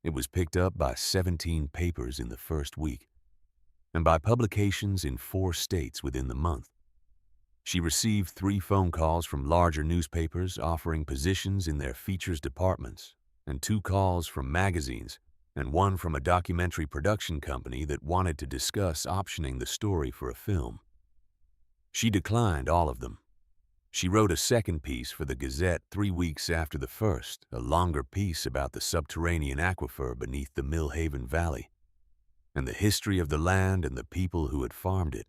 It was picked up by 17 papers in the first week, and by publications in 4 states within the month. She received 3 phone calls from larger newspapers offering positions in their features departments, and 2 calls from magazines, and 1 from a documentary production company that wanted to discuss optioning the story for a film. She declined all of them. She wrote a second piece for the Gazette 3 weeks after the first, a longer piece about the subterranean aquifer beneath the Millhaven Valley, and the history of the land and the people who had farmed it.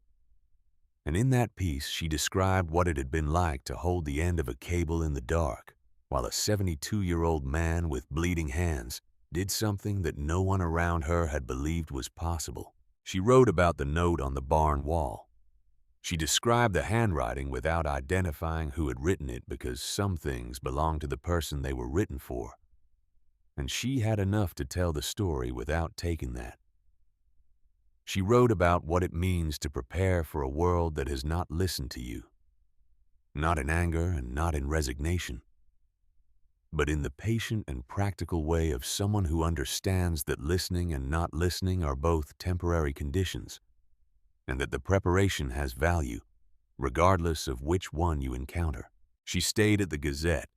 And in that piece, she described what it had been like to hold the end of a cable in the dark, while a 72-year-old man with bleeding hands did something that no one around her had believed was possible. She wrote about the note on the barn wall. She described the handwriting without identifying who had written it because some things belonged to the person they were written for. And she had enough to tell the story without taking that. She wrote about what it means to prepare for a world that has not listened to you, not in anger and not in resignation, but in the patient and practical way of someone who understands that listening and not listening are both temporary conditions, and that the preparation has value, regardless of which one you encounter. She stayed at the Gazette.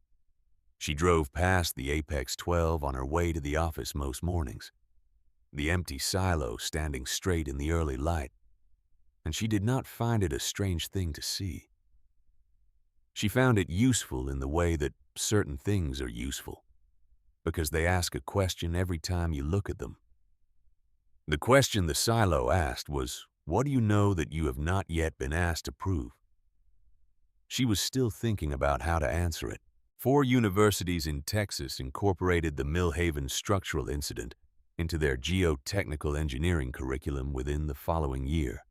She drove past the Apex 12 on her way to the office most mornings, the empty silo standing straight in the early light, and she did not find it a strange thing to see. She found it useful in the way that certain things are useful, because they ask a question every time you look at them. The question the silo asked was, "What do you know that you have not yet been asked to prove?" She was still thinking about how to answer it. 4 universities in Texas incorporated the Millhaven structural incident into their geotechnical engineering curriculum within the following year.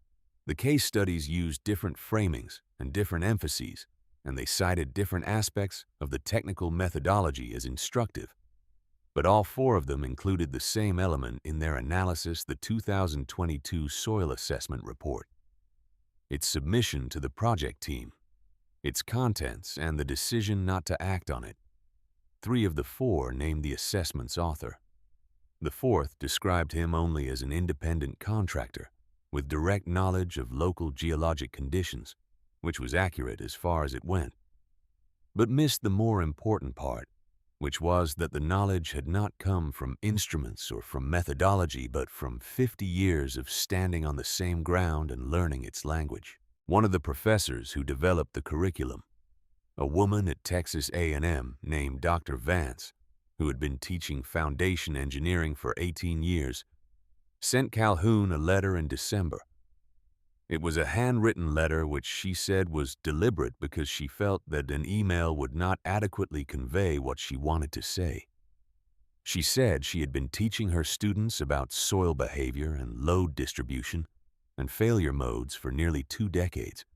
The case studies used different framings and different emphases, and they cited different aspects of the technical methodology as instructive. But all 4 of them included the same element in their analysis: the 2022 Soil Assessment Report, its submission to the project team, its contents, and the decision not to act on it. 3 of the 4 named the assessment's author. The 4th described him only as an independent contractor with direct knowledge of local geologic conditions, which was accurate as far as it went. but missed the more important part, which was that the knowledge had not come from instruments or from methodology, but from 50 years of standing on the same ground and learning its language. One of the professors who developed the curriculum, a woman at Texas A&M named Dr. Vance, who had been teaching foundation engineering for 18 years, sent Calhoun a letter in December. It was a handwritten letter which she said was deliberate because she felt that an email would not adequately convey what she wanted to say. She said she had been teaching her students about soil behavior and load distribution and failure modes for nearly 2 decades,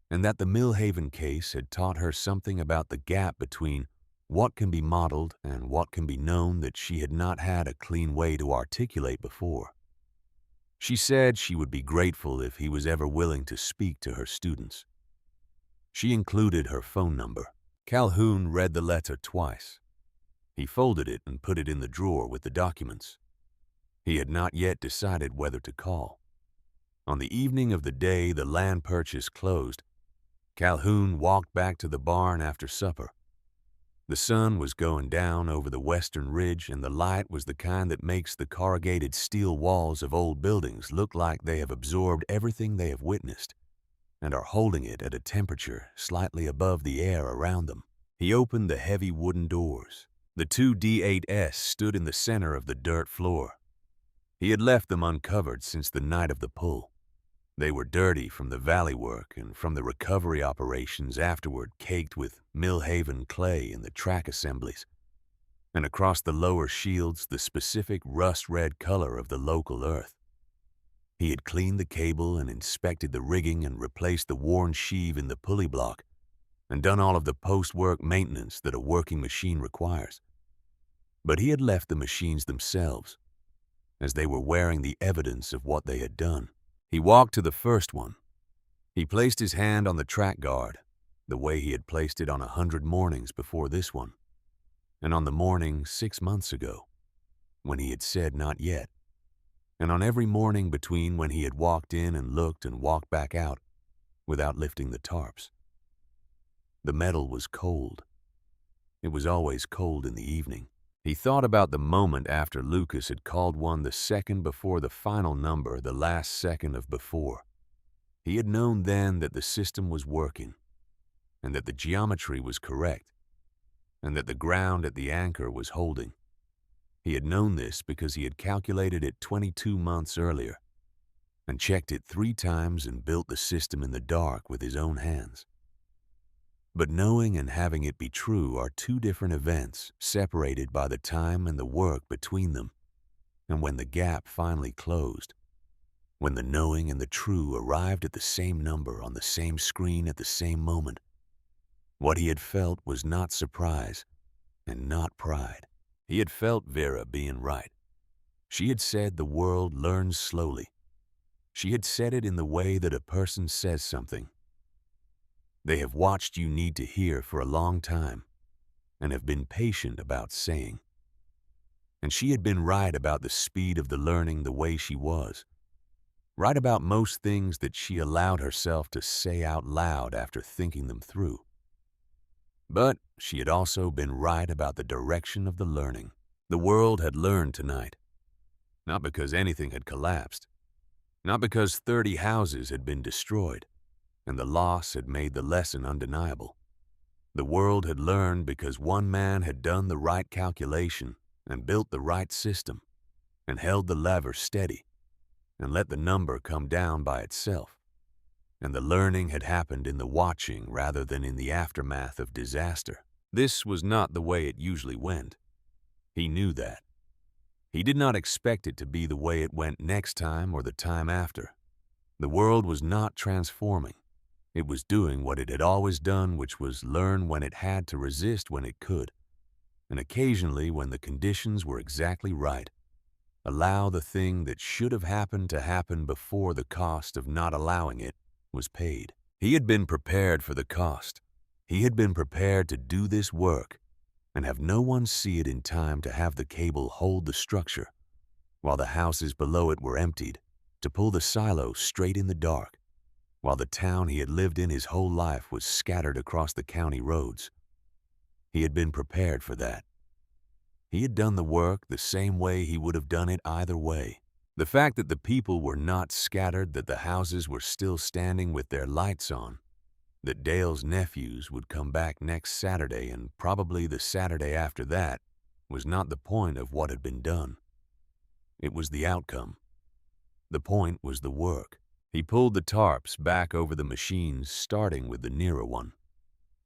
and that the Millhaven case had taught her something about the gap between what can be modeled and what can be known that she had not had a clean way to articulate before. She said she would be grateful if he was ever willing to speak to her students. She included her phone number. Calhoun read the letter twice. He folded it and put it in the drawer with the documents. He had not yet decided whether to call. On the evening of the day the land purchase closed, Calhoun walked back to the barn after supper. The sun was going down over the western ridge, and the light was the kind that makes the corrugated steel walls of old buildings look like they have absorbed everything they have witnessed and are holding it at a temperature slightly above the air around them. He opened the heavy wooden doors. The 2 D8s stood in the center of the dirt floor. He had left them uncovered since the night of the pull. They were dirty from the valley work and from the recovery operations afterward, caked with Millhaven clay in the track assemblies, and across the lower shields the specific rust-red color of the local earth. He had cleaned the cable and inspected the rigging and replaced the worn sheave in the pulley block and done all of the post-work maintenance that a working machine requires. But he had left the machines themselves, as they were wearing the evidence of what they had done. He walked to the first one. He placed his hand on the track guard, the way he had placed it on 100 mornings before this one, and on the morning 6 months ago, when he had said not yet, and on every morning between when he had walked in and looked and walked back out without lifting the tarps. The metal was cold. It was always cold in the evening. He thought about the moment after Lucas had called one the second before the final number, the last second of before. He had known then that the system was working, and that the geometry was correct, and that the ground at the anchor was holding. He had known this because he had calculated it 22 months earlier, and checked it 3 times and built the system in the dark with his own hands. But knowing and having it be true are 2 different events, separated by the time and the work between them. And when the gap finally closed, when the knowing and the true arrived at the same number on the same screen at the same moment, what he had felt was not surprise and not pride. He had felt Vera being right. She had said the world learns slowly. She had said it in the way that a person says something. They have watched you need to hear for a long time and have been patient about saying. And she had been right about the speed of the learning the way she was. Right about most things that she allowed herself to say out loud after thinking them through. But she had also been right about the direction of the learning. The world had learned tonight, not because anything had collapsed, not because 30 houses had been destroyed, and the loss had made the lesson undeniable. The world had learned because one man had done the right calculation and built the right system and held the lever steady and let the number come down by itself. And the learning had happened in the watching rather than in the aftermath of disaster. This was not the way it usually went. He knew that. He did not expect it to be the way it went next time or the time after. The world was not transforming. It was doing what it had always done, which was learn when it had to resist when it could, and occasionally when the conditions were exactly right, allow the thing that should have happened to happen before the cost of not allowing it was paid. He had been prepared for the cost. He had been prepared to do this work and have no one see it in time to have the cable hold the structure, while the houses below it were emptied, to pull the silo straight in the dark, while the town he had lived in his whole life was scattered across the county roads. He had been prepared for that. He had done the work the same way he would have done it either way. The fact that the people were not scattered, that the houses were still standing with their lights on, that Dale's nephews would come back next Saturday and probably the Saturday after that, was not the point of what had been done. It was the outcome. The point was the work. He pulled the tarps back over the machines, starting with the nearer one.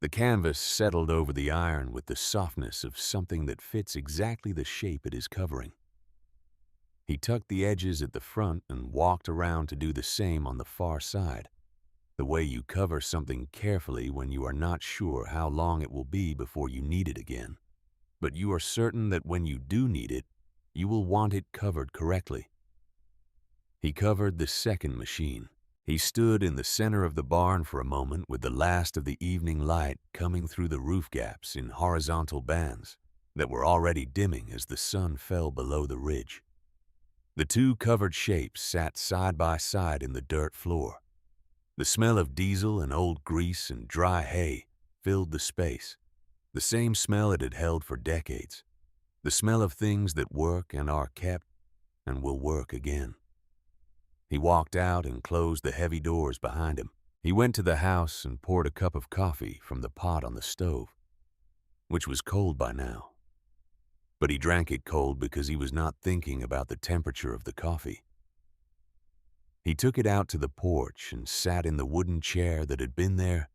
The canvas settled over the iron with the softness of something that fits exactly the shape it is covering. He tucked the edges at the front and walked around to do the same on the far side, the way you cover something carefully when you are not sure how long it will be before you need it again. But you are certain that when you do need it, you will want it covered correctly. He covered the second machine. He stood in the center of the barn for a moment with the last of the evening light coming through the roof gaps in horizontal bands that were already dimming as the sun fell below the ridge. The two covered shapes sat side by side in the dirt floor. The smell of diesel and old grease and dry hay filled the space, the same smell it had held for decades, the smell of things that work and are kept and will work again. He walked out and closed the heavy doors behind him. He went to the house and poured a cup of coffee from the pot on the stove, which was cold by now. But he drank it cold because he was not thinking about the temperature of the coffee. He took it out to the porch and sat in the wooden chair that had been there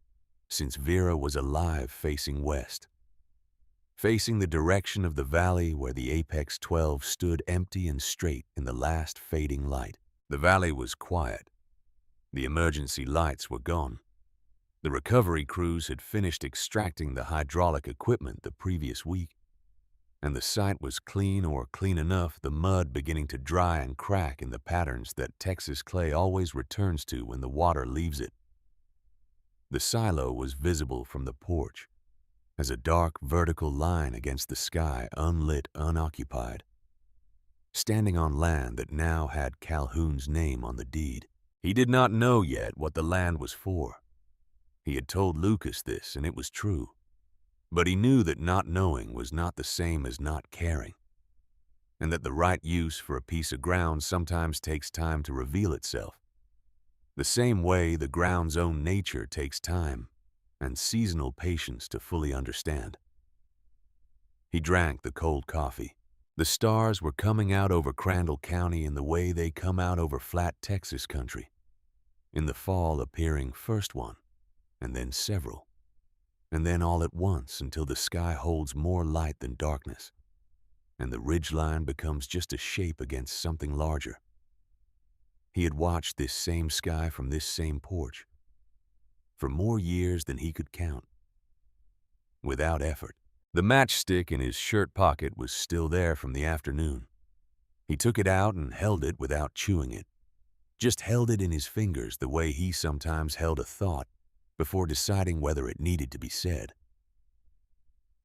since Vera was alive, facing west, facing the direction of the valley where the Apex 12 stood empty and straight in the last fading light. The valley was quiet. The emergency lights were gone. The recovery crews had finished extracting the hydraulic equipment the previous week, and the site was clean or clean enough, the mud beginning to dry and crack in the patterns that Texas clay always returns to when the water leaves it. The silo was visible from the porch as a dark vertical line against the sky, unlit, unoccupied, standing on land that now had Calhoun's name on the deed. He did not know yet what the land was for. He had told Lucas this, and it was true. But he knew that not knowing was not the same as not caring, and that the right use for a piece of ground sometimes takes time to reveal itself. The same way the ground's own nature takes time and seasonal patience to fully understand. He drank the cold coffee. The stars were coming out over Crandall County in the way they come out over flat Texas country, in the fall appearing first one, and then several, and then all at once until the sky holds more light than darkness, and the ridgeline becomes just a shape against something larger. He had watched this same sky from this same porch for more years than he could count, without effort. The matchstick in his shirt pocket was still there from the afternoon. He took it out and held it without chewing it, just held it in his fingers the way he sometimes held a thought before deciding whether it needed to be said.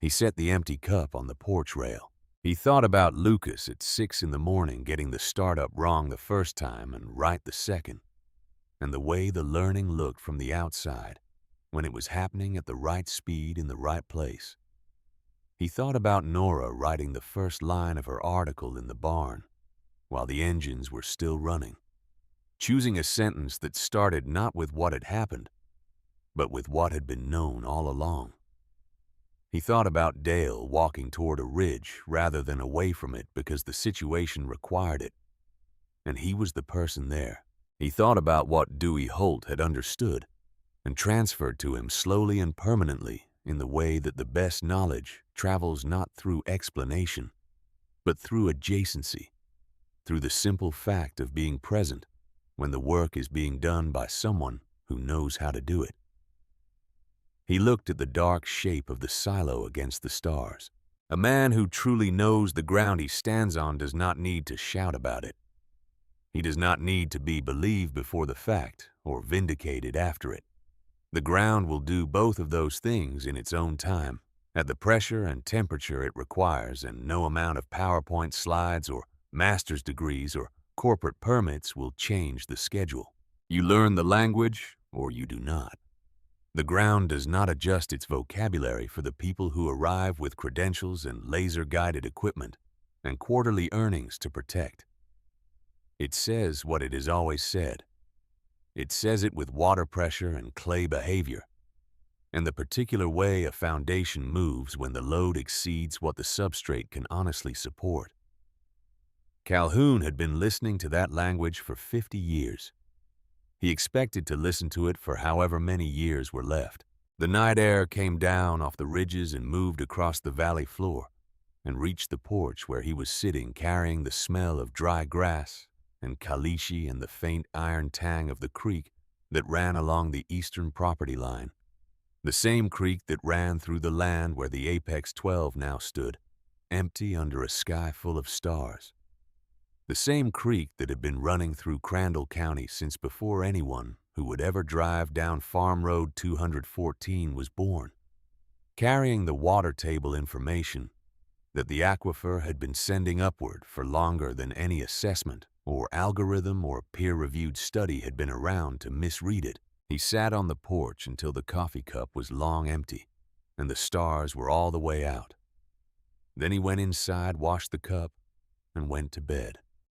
He set the empty cup on the porch rail. He thought about Lucas at 6 in the morning getting the startup wrong the first time and right the second, and the way the learning looked from the outside when it was happening at the right speed in the right place. He thought about Nora writing the first line of her article in the barn while the engines were still running, choosing a sentence that started not with what had happened, but with what had been known all along. He thought about Dale walking toward a ridge rather than away from it because the situation required it, and he was the person there. He thought about what Dewey Holt had understood and transferred to him slowly and permanently in the way that the best knowledge travels not through explanation, but through adjacency, through the simple fact of being present when the work is being done by someone who knows how to do it. He looked at the dark shape of the silo against the stars. A man who truly knows the ground he stands on does not need to shout about it. He does not need to be believed before the fact or vindicated after it. The ground will do both of those things in its own time, at the pressure and temperature it requires, and no amount of PowerPoint slides or master's degrees or corporate permits will change the schedule. You learn the language or you do not. The ground does not adjust its vocabulary for the people who arrive with credentials and laser-guided equipment and quarterly earnings to protect. It says what it has always said. It says it with water pressure and clay behavior, and the particular way a foundation moves when the load exceeds what the substrate can honestly support. Calhoun had been listening to that language for 50 years. He expected to listen to it for however many years were left. The night air came down off the ridges and moved across the valley floor and reached the porch where he was sitting, carrying the smell of dry grass and caliche and the faint iron tang of the creek that ran along the eastern property line. The same creek that ran through the land where the Apex 12 now stood, empty under a sky full of stars. The same creek that had been running through Crandall County since before anyone who would ever drive down Farm Road 214 was born, carrying the water table information that the aquifer had been sending upward for longer than any assessment or algorithm or peer-reviewed study had been around to misread it. He sat on the porch until the coffee cup was long empty and the stars were all the way out. Then he went inside, washed the cup, and went to bed.